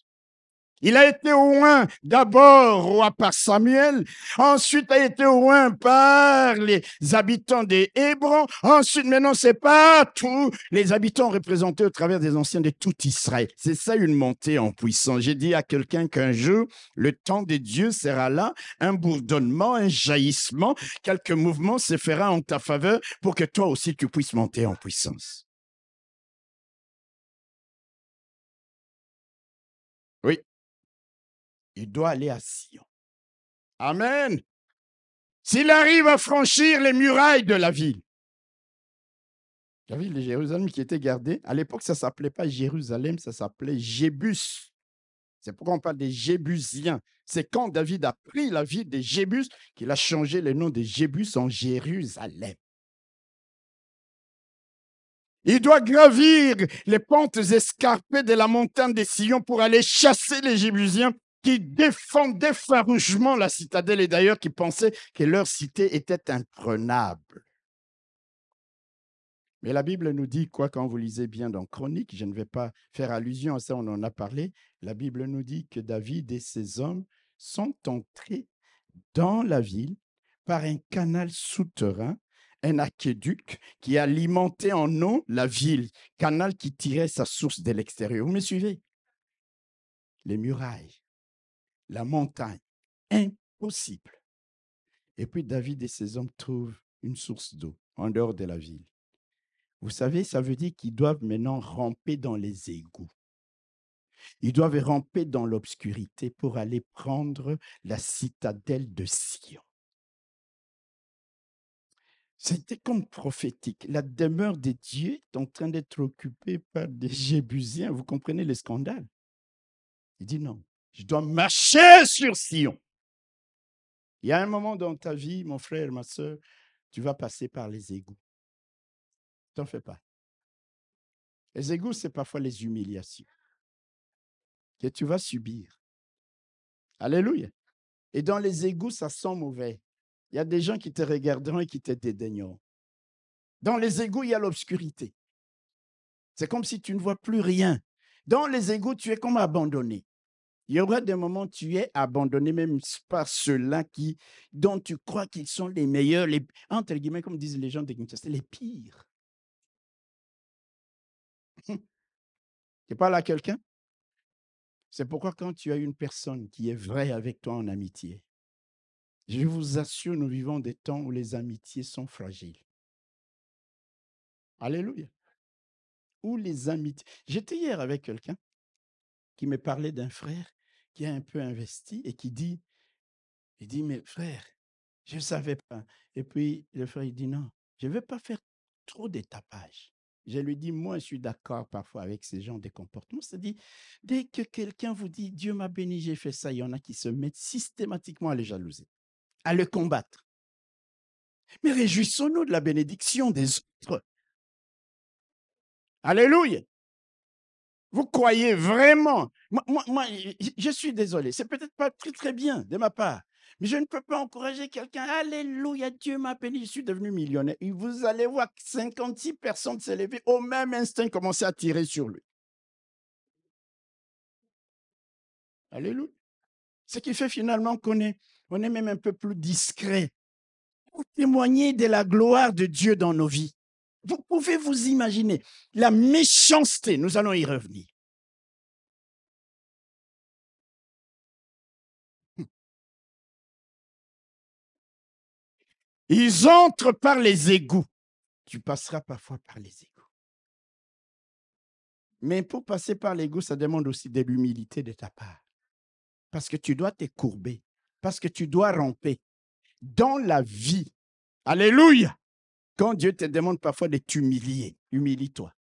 Il a été oint d'abord roi par Samuel, ensuite a été oint par les habitants des Hébrons, ensuite maintenant c'est pas tous les habitants représentés au travers des anciens de tout Israël. C'est ça une montée en puissance. J'ai dit à quelqu'un qu'un jour, le temps de Dieu sera là, un bourdonnement, un jaillissement, quelques mouvements se fera en ta faveur pour que toi aussi tu puisses monter en puissance. Oui, il doit aller à Sion. Amen. S'il arrive à franchir les murailles de la ville de Jérusalem qui était gardée, à l'époque, ça ne s'appelait pas Jérusalem, ça s'appelait Jébus. C'est pourquoi on parle des Jébusiens. C'est quand David a pris la ville des Jébus qu'il a changé le nom de Jébus en Jérusalem. Il doit gravir les pentes escarpées de la montagne des Sion pour aller chasser les Jébusiens qui défendaient farouchement la citadelle et d'ailleurs qui pensaient que leur cité était imprenable. Mais la Bible nous dit quoi quand vous lisez bien dans Chroniques, je ne vais pas faire allusion à ça, on en a parlé, la Bible nous dit que David et ses hommes sont entrés dans la ville par un canal souterrain, un aqueduc qui alimentait en eau la ville, canal qui tirait sa source de l'extérieur. Vous me suivez? Les murailles, la montagne, impossible. Et puis David et ses hommes trouvent une source d'eau en dehors de la ville. Vous savez, ça veut dire qu'ils doivent maintenant ramper dans les égouts. Ils doivent ramper dans l'obscurité pour aller prendre la citadelle de Sion. C'était comme prophétique. La demeure de Dieu est en train d'être occupée par des Jébusiens. Vous comprenez le scandale? Il dit non, je dois marcher sur Sion. Il y a un moment dans ta vie, mon frère, ma soeur, tu vas passer par les égouts. T'en fais pas. Les égouts, c'est parfois les humiliations que tu vas subir. Alléluia. Et dans les égouts, ça sent mauvais. Il y a des gens qui te regarderont et qui te dédaigneront. Dans les égouts, il y a l'obscurité. C'est comme si tu ne vois plus rien. Dans les égouts, tu es comme abandonné. Il y aura des moments où tu es abandonné même par ceux-là dont tu crois qu'ils sont les meilleurs, entre guillemets, comme disent les gens de Kinshasa, les pires. Tu parles à quelqu'un? C'est pourquoi quand tu as une personne qui est vraie avec toi en amitié, je vous assure, nous vivons des temps où les amitiés sont fragiles. Alléluia. Où les amitiés. J'étais hier avec quelqu'un qui me parlait d'un frère qui a un peu investi et qui dit, mais frère, je ne savais pas. Et puis le frère, il dit, non, je ne veux pas faire trop de tapage. Je lui dis, moi, je suis d'accord parfois avec ces gens de comportements. C'est-à-dire, dès que quelqu'un vous dit, Dieu m'a béni, j'ai fait ça, il y en a qui se mettent systématiquement à le jalouser, à le combattre. Mais réjouissons-nous de la bénédiction des autres. Alléluia. Vous croyez vraiment? Moi, je suis désolé. C'est peut-être pas très, très bien de ma part. Mais je ne peux pas encourager quelqu'un. Alléluia, Dieu m'a béni, je suis devenu millionnaire. Et vous allez voir 56 personnes s'élever au même instant commencer à tirer sur lui. Alléluia. Ce qui fait finalement qu'on est même un peu plus discret pour témoigner de la gloire de Dieu dans nos vies. Vous pouvez vous imaginer la méchanceté, nous allons y revenir. Ils entrent par les égouts. Tu passeras parfois par les égouts. Mais pour passer par l'égout, ça demande aussi de l'humilité de ta part. Parce que tu dois te courber. Parce que tu dois ramper. Dans la vie, alléluia, quand Dieu te demande parfois de t'humilier, humilie-toi.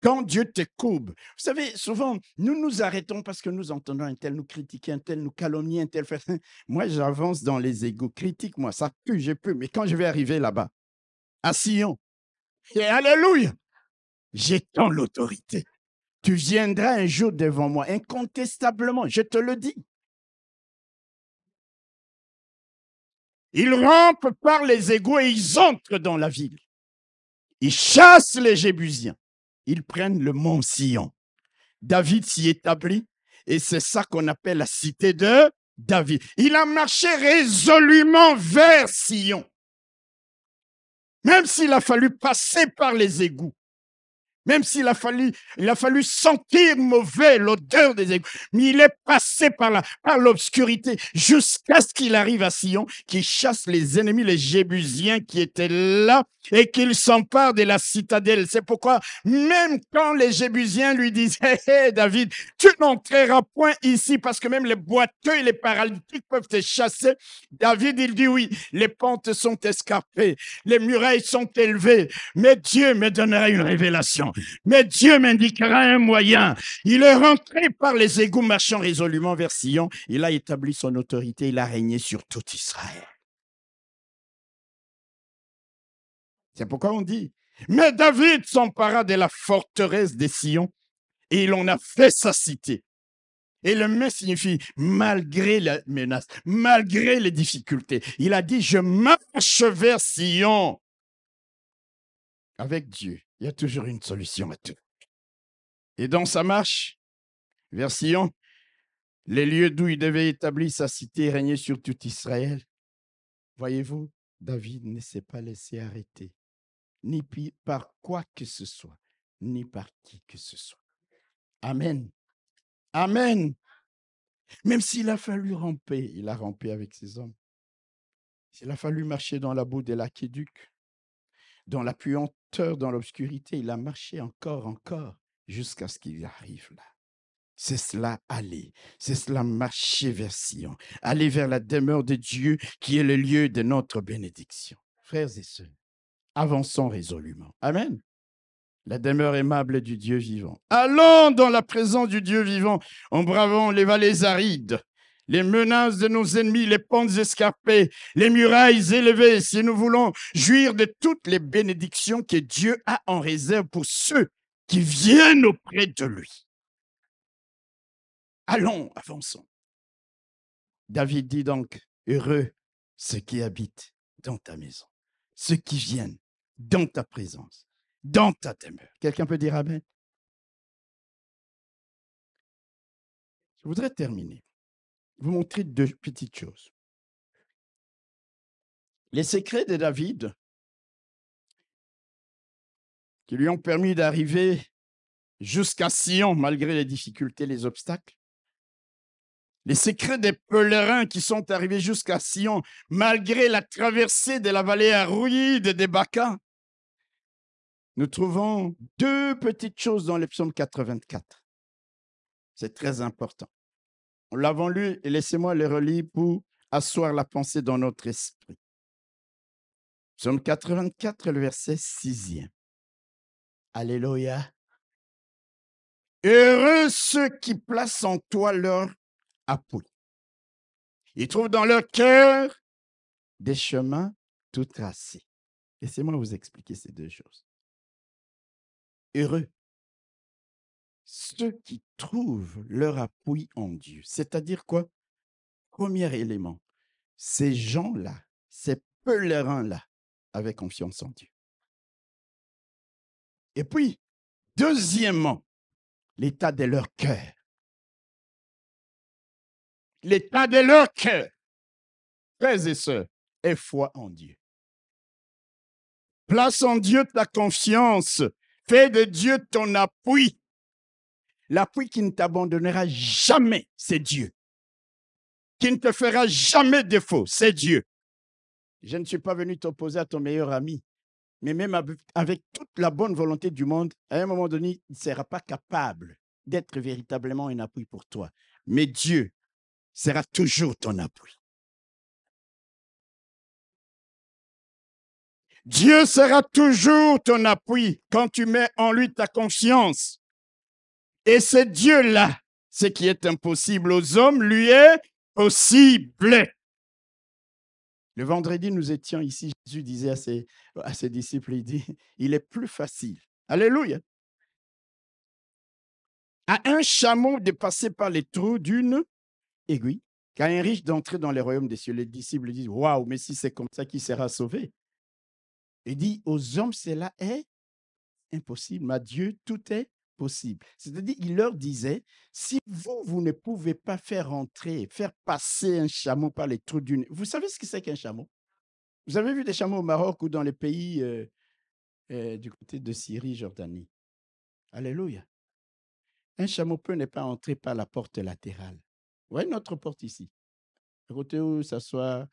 Quand Dieu te courbe. Vous savez, souvent, nous nous arrêtons parce que nous entendons un tel nous critiquer, un tel nous calomnier, un tel faire. Moi, j'avance dans les égouts. Critique-moi, ça pue, je peux. Mais quand je vais arriver là-bas, à Sion, et alléluia, j'ai tant l'autorité. Tu viendras un jour devant moi, incontestablement, je te le dis. Ils rampent par les égouts et ils entrent dans la ville. Ils chassent les Jébusiens. Ils prennent le mont Sion. David s'y établit et c'est ça qu'on appelle la cité de David. Il a marché résolument vers Sion. Même s'il a fallu passer par les égouts. Même s'il a fallu sentir mauvais l'odeur des égouts, mais il est passé par l'obscurité jusqu'à ce qu'il arrive à Sion, qui chasse les ennemis, les Jébusiens qui étaient là et qu'il s'empare de la citadelle. C'est pourquoi même quand les Jébusiens lui disent hey, David, tu n'entreras point ici parce que même les boiteux et les paralytiques peuvent te chasser. David, il dit oui, les pentes sont escarpées, les murailles sont élevées, mais Dieu me donnera une révélation. Mais Dieu m'indiquera un moyen. Il est rentré par les égouts marchant résolument vers Sion. Il a établi son autorité. Il a régné sur tout Israël. C'est pourquoi on dit, mais David s'empara de la forteresse de Sion et il en a fait sa cité. Et le mais signifie malgré la menace, malgré les difficultés. Il a dit, je marche vers Sion. Avec Dieu, il y a toujours une solution à tout. Et dans sa marche vers Sion, les lieux d'où il devait établir sa cité et régner sur tout Israël, voyez-vous, David ne s'est pas laissé arrêter, ni par quoi que ce soit, ni par qui que ce soit. Amen. Amen. Même s'il a fallu ramper, il a rampé avec ses hommes. S'il a fallu marcher dans la boue de l'aquéduc, dans la puanteur, dans l'obscurité, il a marché encore, jusqu'à ce qu'il arrive là. C'est cela aller, c'est cela marcher vers Sion, aller vers la demeure de Dieu qui est le lieu de notre bénédiction. Frères et sœurs, avançons résolument. Amen. La demeure aimable du Dieu vivant. Allons dans la présence du Dieu vivant en bravant les vallées arides, les menaces de nos ennemis, les pentes escarpées, les murailles élevées, si nous voulons jouir de toutes les bénédictions que Dieu a en réserve pour ceux qui viennent auprès de lui. Allons, avançons. David dit donc, heureux ceux qui habitent dans ta maison, ceux qui viennent dans ta présence. dans ta demeure. Quelqu'un peut dire amen? Je voudrais terminer. Vous montrer deux petites choses. Les secrets de David qui lui ont permis d'arriver jusqu'à Sion malgré les difficultés, les obstacles. Les secrets des pèlerins qui sont arrivés jusqu'à Sion malgré la traversée de la vallée aride des Baca. Nous trouvons deux petites choses dans le psaume 84. C'est très important. Nous l'avons lu et laissez-moi le relire pour asseoir la pensée dans notre esprit. Psaume 84, le verset 6e. Alléluia. Heureux ceux qui placent en toi leur appui. Ils trouvent dans leur cœur des chemins tout tracés. Laissez-moi vous expliquer ces deux choses. Heureux ceux qui trouvent leur appui en Dieu. C'est-à-dire quoi? Premier élément, ces gens-là, ces pèlerins-là, avaient confiance en Dieu. Et puis, deuxièmement, l'état de leur cœur. L'état de leur cœur, frères et sœurs, est foi en Dieu. Place en Dieu ta confiance. Fais de Dieu ton appui. L'appui qui ne t'abandonnera jamais, c'est Dieu. Qui ne te fera jamais défaut, c'est Dieu. Je ne suis pas venu t'opposer à ton meilleur ami, mais même avec toute la bonne volonté du monde, à un moment donné, il ne sera pas capable d'être véritablement un appui pour toi. Mais Dieu sera toujours ton appui. Dieu sera toujours ton appui quand tu mets en lui ta confiance. Et c'est Dieu-là, ce qui est impossible aux hommes, lui est possible. Le vendredi, nous étions ici, Jésus disait à ses disciples, il dit, il est plus facile, alléluia, à un chameau de passer par les trous d'une aiguille qu'à un riche d'entrer dans les royaumes des cieux. Les disciples disent, waouh, mais si c'est comme ça, qui sera sauvé? Il dit, aux hommes, cela est impossible, mais à Dieu, tout est possible. C'est-à-dire, il leur disait, si vous ne pouvez pas faire passer un chameau par les trous d'une... Vous savez ce que c'est qu'un chameau? Vous avez vu des chameaux au Maroc ou dans les pays du côté de Syrie, Jordanie? Alléluia. Un chameau peut ne pas entrer par la porte latérale. Vous voyez notre porte ici, à côté où s'assoient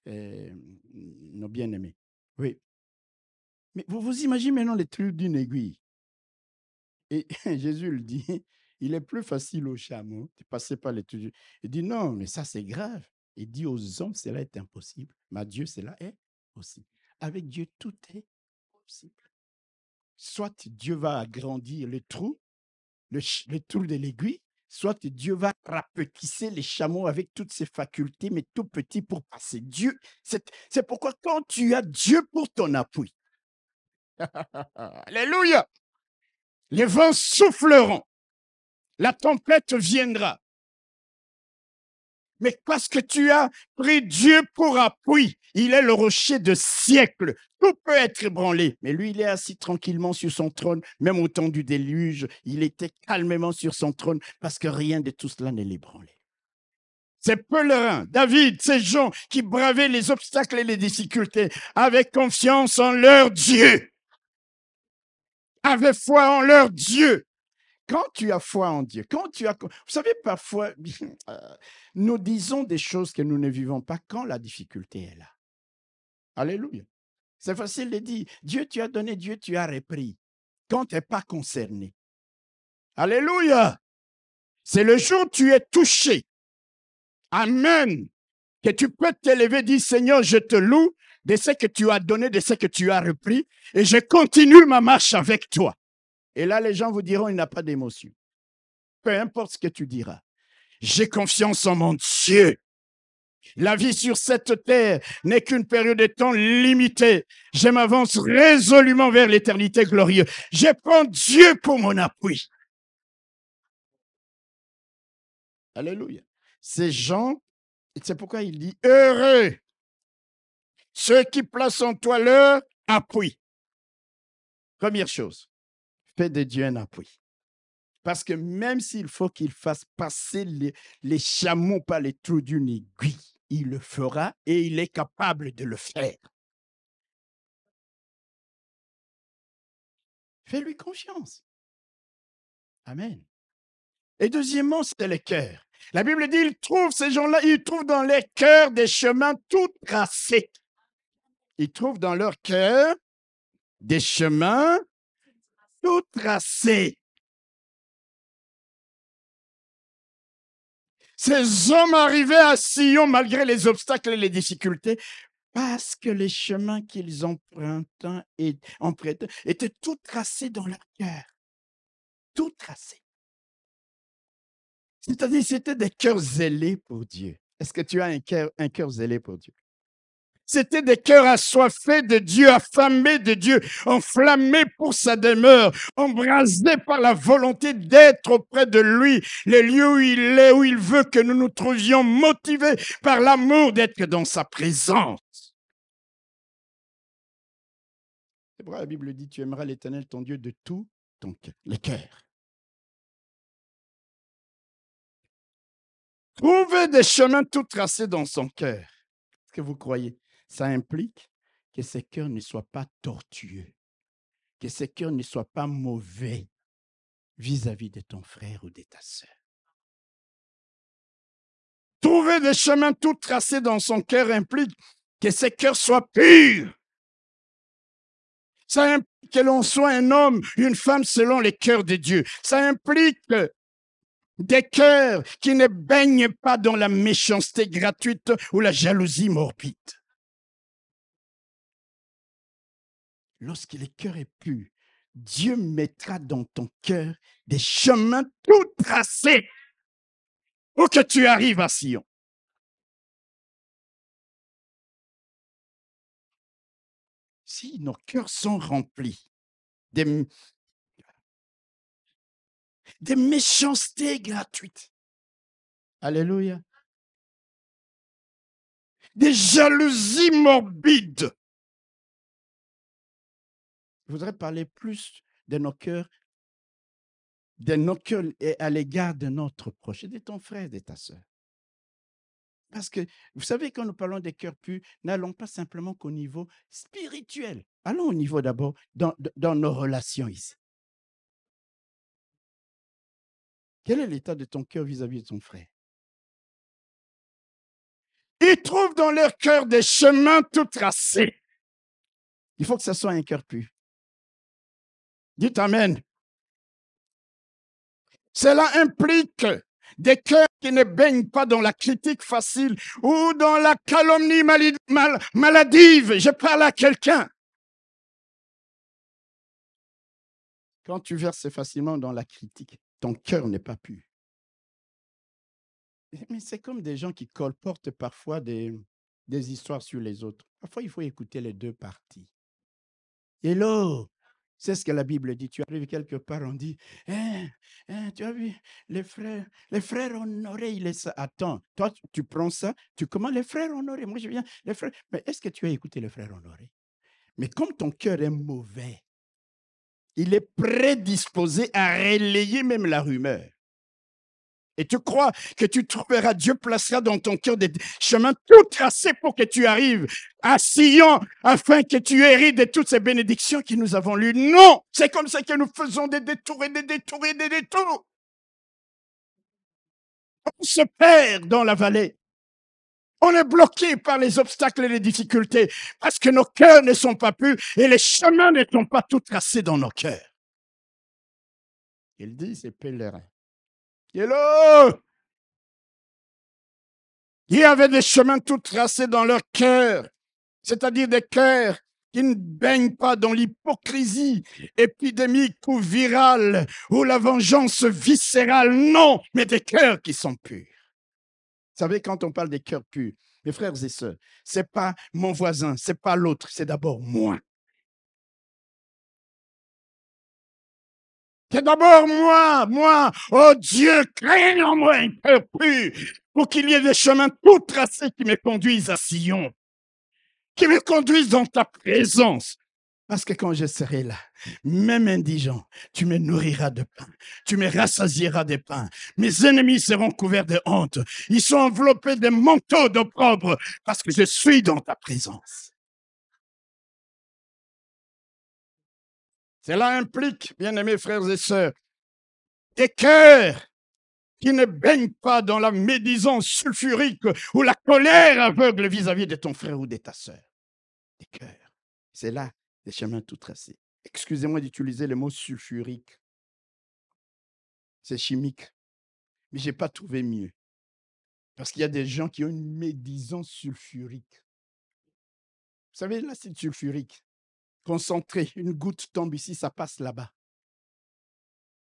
nos bien-aimés. Oui. Mais vous imaginez maintenant les trous d'une aiguille. Et Jésus le dit, il est plus facile au chameau de passer par les trous. Il dit non, mais ça c'est grave. Il dit aux hommes, cela est impossible. Mais à Dieu, cela est possible. Avec Dieu, tout est possible. Soit Dieu va agrandir le trou de l'aiguille, soit Dieu va rapetisser les chameaux avec toutes ses facultés, mais tout petit pour passer. Dieu, c'est pourquoi quand tu as Dieu pour ton appui, alléluia, les vents souffleront, la tempête viendra. Mais parce que tu as pris Dieu pour appui, il est le rocher de siècles. Tout peut être ébranlé. Mais lui, il est assis tranquillement sur son trône. Même au temps du déluge, il était calmement sur son trône parce que rien de tout cela ne l'ébranlait. Ces pèlerins, David, ces gens qui bravaient les obstacles et les difficultés, avaient confiance en leur Dieu, avaient foi en leur Dieu. Quand tu as foi en Dieu, vous savez, parfois, nous disons des choses que nous ne vivons pas quand la difficulté est là. Alléluia. C'est facile de dire, Dieu tu as donné, Dieu tu as repris, quand tu n'es pas concerné. Alléluia. C'est le jour où tu es touché. Amen. Que tu peux t'élever, dire, Seigneur, je te loue de ce que tu as donné, de ce que tu as repris, et je continue ma marche avec toi. Et là, les gens vous diront, il n'a pas d'émotion. Peu importe ce que tu diras. J'ai confiance en mon Dieu. La vie sur cette terre n'est qu'une période de temps limitée. Je m'avance résolument vers l'éternité glorieuse. Je prends Dieu pour mon appui. Alléluia. Ces gens, c'est pourquoi il dit, heureux ceux qui placent en toi leur appui. Première chose, fais de Dieu un appui. Parce que même s'il faut qu'il fasse passer les chameaux par les trous d'une aiguille, il le fera et il est capable de le faire. Fais-lui confiance. Amen. Et deuxièmement, c'est les cœurs. La Bible dit, ces gens-là, ils trouvent dans les cœurs des chemins tout tracés. Ils trouvent dans leur cœur des chemins tout tracés. Ces hommes arrivaient à Sion malgré les obstacles et les difficultés parce que les chemins qu'ils empruntaient étaient tout tracés dans leur cœur. Tout tracés. C'est-à-dire, c'était des cœurs zélés pour Dieu. Est-ce que tu as un cœur zélé pour Dieu? C'était des cœurs assoiffés de Dieu, affamés de Dieu, enflammés pour sa demeure, embrasés par la volonté d'être auprès de lui, les lieux où il est, où il veut que nous nous trouvions, motivés par l'amour d'être dans sa présence. C'est pourquoi la Bible dit, tu aimeras l'Éternel ton Dieu de tout ton cœur, le cœur. Trouver des chemins tout tracés dans son cœur. Est-ce que vous croyez? Ça implique que ces cœurs ne soient pas tortueux, que ces cœurs ne soient pas mauvais vis-à-vis de ton frère ou de ta sœur. Trouver des chemins tout tracés dans son cœur implique que ces cœurs soient purs. Ça implique que l'on soit un homme, une femme selon les cœurs de Dieu. Ça implique des cœurs qui ne baignent pas dans la méchanceté gratuite ou la jalousie morbide. Lorsque le cœur est pur, Dieu mettra dans ton cœur des chemins tout tracés pour que tu arrives à Sion. Si nos cœurs sont remplis des méchancetés gratuites, alléluia, des jalousies morbides, je voudrais parler plus de nos cœurs à l'égard de notre proche, et de ton frère, de ta sœur. Parce que, vous savez, quand nous parlons des cœurs purs, n'allons pas simplement qu'au niveau spirituel. Allons au niveau d'abord dans nos relations ici. Quel est l'état de ton cœur vis-à-vis de ton frère? Ils trouvent dans leur cœur des chemins tout tracés. Il faut que ce soit un cœur pur. Dites Amen. Cela implique des cœurs qui ne baignent pas dans la critique facile ou dans la calomnie maladive. Je parle à quelqu'un. Quand tu verses facilement dans la critique, ton cœur n'est pas pur. Mais c'est comme des gens qui colportent parfois des histoires sur les autres. Parfois, il faut écouter les deux parties. Hello! C'est ce que la Bible dit. Tu arrives quelque part, on dit, tu as vu, les frères honorés, il est ça. Attends, toi, tu prends ça, comment les frères honorés? Moi, je viens, les frères. Mais est-ce que tu as écouté les frères honorés? Mais comme ton cœur est mauvais, il est prédisposé à relayer même la rumeur. Et tu crois que tu trouveras, Dieu placera dans ton cœur des chemins tout tracés pour que tu arrives à Sion, afin que tu hérites de toutes ces bénédictions que nous avons lues. Non, c'est comme ça que nous faisons des détours et des détours et des détours. On se perd dans la vallée. On est bloqué par les obstacles et les difficultés parce que nos cœurs ne sont pas purs et les chemins ne sont pas tout tracés dans nos cœurs. Il dit, ces pèlerins. Hello! Il y avait des chemins tout tracés dans leur cœur, c'est-à-dire des cœurs qui ne baignent pas dans l'hypocrisie épidémique ou virale ou la vengeance viscérale, non, mais des cœurs qui sont purs. Vous savez, quand on parle des cœurs purs, mes frères et sœurs, c'est pas mon voisin, c'est pas l'autre, c'est d'abord moi. C'est d'abord moi. Oh Dieu, crée en moi un cœur pur pour qu'il y ait des chemins tout tracés qui me conduisent à Sion, qui me conduisent dans ta présence. Parce que quand je serai là, même indigent, tu me nourriras de pain. Tu me rassasieras de pain. Mes ennemis seront couverts de honte. Ils sont enveloppés de manteaux d'opprobre parce que je suis dans ta présence. Cela implique, bien-aimés frères et sœurs, des cœurs qui ne baignent pas dans la médisance sulfurique ou la colère aveugle vis-à-vis de ton frère ou de ta sœur. Des cœurs. C'est là des chemins tout tracés. Excusez-moi d'utiliser le mot sulfurique. C'est chimique. Mais je n'ai pas trouvé mieux. Parce qu'il y a des gens qui ont une médisance sulfurique. Vous savez, l'acide sulfurique, concentré, une goutte tombe ici, ça passe là-bas.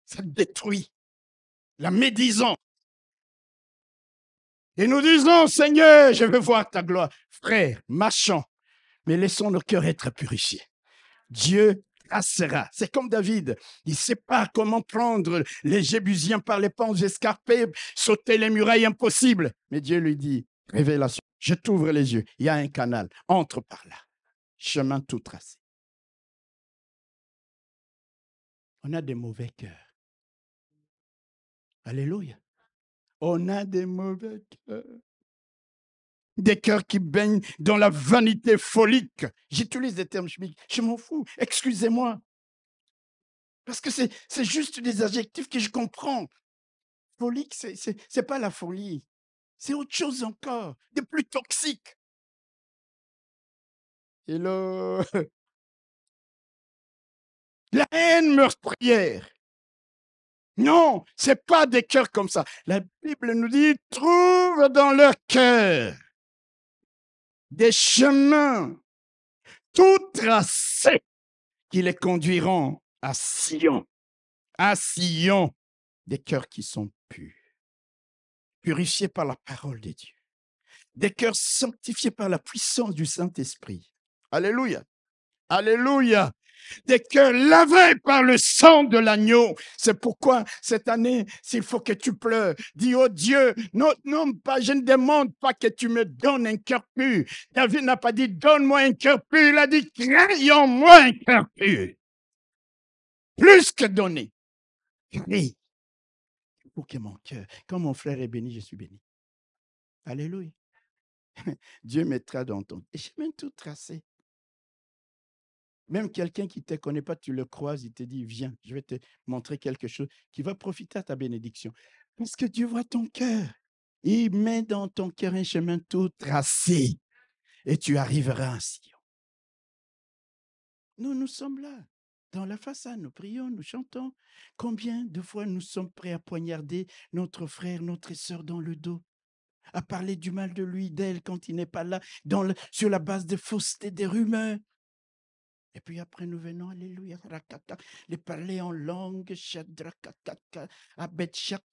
Ça détruit la médisance. Et nous disons, Seigneur, je veux voir ta gloire. Frère, marchons, mais laissons nos cœurs être purifiés. Dieu tracera. C'est comme David. Il ne sait pas comment prendre les Jébusiens par les pans escarpés, sauter les murailles impossibles. Mais Dieu lui dit, révélation, je t'ouvre les yeux. Il y a un canal. Entre par là. Chemin tout tracé. On a des mauvais cœurs. Alléluia. On a des mauvais cœurs. Des cœurs qui baignent dans la vanité folique. J'utilise des termes chimiques. Je m'en fous. Excusez-moi. Parce que c'est juste des adjectifs que je comprends. Folique, c'est pas la folie. C'est autre chose encore, de plus toxique. Et là, la haine meurtrière. Non, c'est pas des cœurs comme ça. La Bible nous dit, trouve dans leur cœur des chemins tout tracés qui les conduiront à Sion. À Sion, des cœurs qui sont purs, purifiés par la parole de Dieu. Des cœurs sanctifiés par la puissance du Saint-Esprit. Alléluia. Alléluia. Des cœurs lavés par le sang de l'agneau. C'est pourquoi cette année, s'il faut que tu pleures, dis, oh Dieu, non pas, je ne demande pas que tu me donnes un cœur pur. David n'a pas dit, donne-moi un cœur pur. Il a dit, crée en moi un cœur pur. Plus que donner. Crée. Pour que mon cœur, quand mon frère est béni, je suis béni. Alléluia. Dieu mettra dans ton chemin tout tracé. Même quelqu'un qui ne te connaît pas, tu le croises, il te dit, viens, je vais te montrer quelque chose qui va profiter à ta bénédiction. Parce que Dieu voit ton cœur. Il met dans ton cœur un chemin tout tracé et tu arriveras ainsi. Nous sommes là, dans la façade, nous prions, nous chantons. Combien de fois nous sommes prêts à poignarder notre frère, notre sœur dans le dos, à parler du mal de lui, d'elle quand il n'est pas là, sur la base de fausseté, des rumeurs. Et puis après, nous venons, alléluia, rakata, les parler en langue, shadrakataka, abetchak,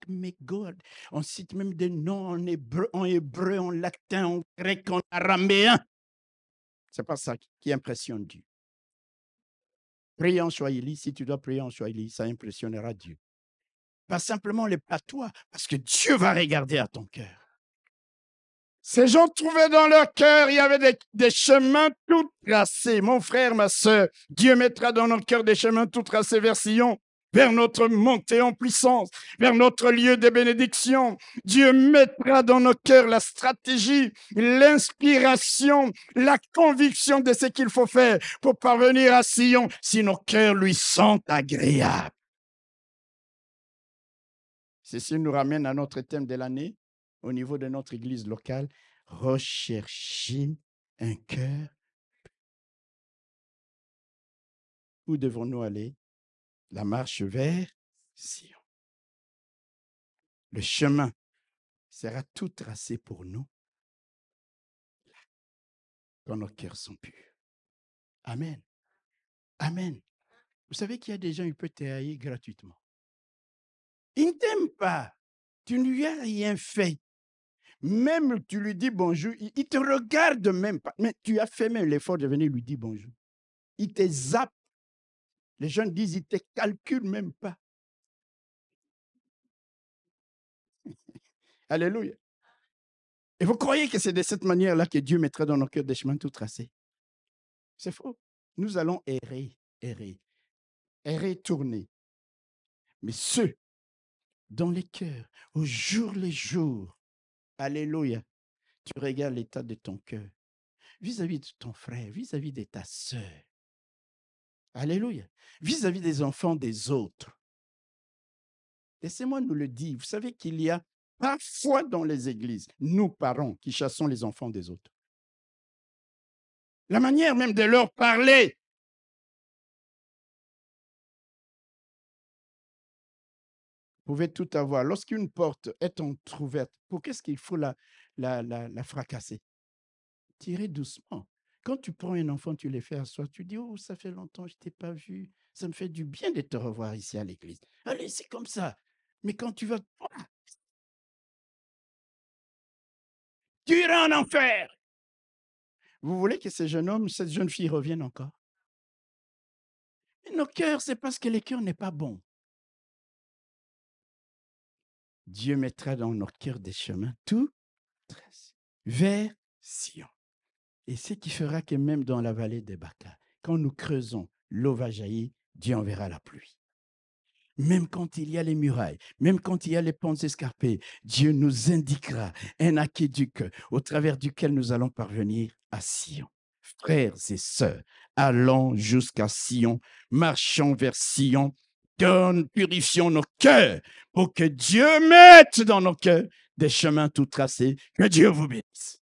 megod. On cite même des noms en hébreu, en latin, en grec, en araméen. C'est pas ça qui impressionne Dieu. Prier en Swahili, si tu dois prier en Swahili, ça impressionnera Dieu. Pas simplement les patois, parce que Dieu va regarder à ton cœur. Ces gens trouvaient dans leur cœur, il y avait des chemins tout tracés. Mon frère, ma soeur, Dieu mettra dans notre cœur des chemins tout tracés vers Sion, vers notre montée en puissance, vers notre lieu de bénédiction. Dieu mettra dans nos cœurs la stratégie, l'inspiration, la conviction de ce qu'il faut faire pour parvenir à Sion, si nos cœurs lui sont agréables. Ceci nous ramène à notre thème de l'année, au niveau de notre église locale, rechercher un cœur. Où devons-nous aller? La marche vers Sion. Le chemin sera tout tracé pour nous quand nos cœurs sont purs. Amen. Amen. Vous savez qu'il y a des gens qui peuvent te haïr gratuitement. Ils ne t'aiment pas. Tu ne lui as rien fait. Même tu lui dis bonjour, il ne te regarde même pas. Mais tu as fait même l'effort de venir lui dire bonjour. Il te zappe. Les gens disent, ils ne te calculent même pas. Alléluia. Et vous croyez que c'est de cette manière-là que Dieu mettra dans nos cœurs des chemins tout tracés? C'est faux. nous allons errer, tourner. Mais ceux dans les cœurs, au jour le jour, alléluia, tu regardes l'état de ton cœur, vis-à-vis de ton frère, vis-à-vis de ta sœur, alléluia, vis-à-vis des enfants des autres. Laissez-moi nous le dire, vous savez qu'il y a parfois dans les églises, nous parents qui chassons les enfants des autres. La manière même de leur parler. Vous pouvez tout avoir. Lorsqu'une porte est entrouverte, pour qu'est-ce qu'il faut la fracasser? Tirez doucement. Quand tu prends un enfant, tu les fais asseoir, tu dis, oh, ça fait longtemps, je ne t'ai pas vu. Ça me fait du bien de te revoir ici à l'église. Allez, c'est comme ça. Mais quand tu vas, tu iras en enfer. Vous voulez que ce jeune homme, cette jeune fille revienne encore? Mais nos cœurs, c'est parce que le cœur n'est pas bon. Dieu mettra dans nos cœurs des chemins tout vers Sion. Et ce qui fera que même dans la vallée des Baca, quand nous creusons, l'eau va jaillir, Dieu enverra la pluie. Même quand il y a les murailles, même quand il y a les ponts escarpés, Dieu nous indiquera un aqueduc au travers duquel nous allons parvenir à Sion. Frères et sœurs, allons jusqu'à Sion, marchons vers Sion, purifions nos cœurs pour que Dieu mette dans nos cœurs des chemins tout tracés. Que Dieu vous bénisse.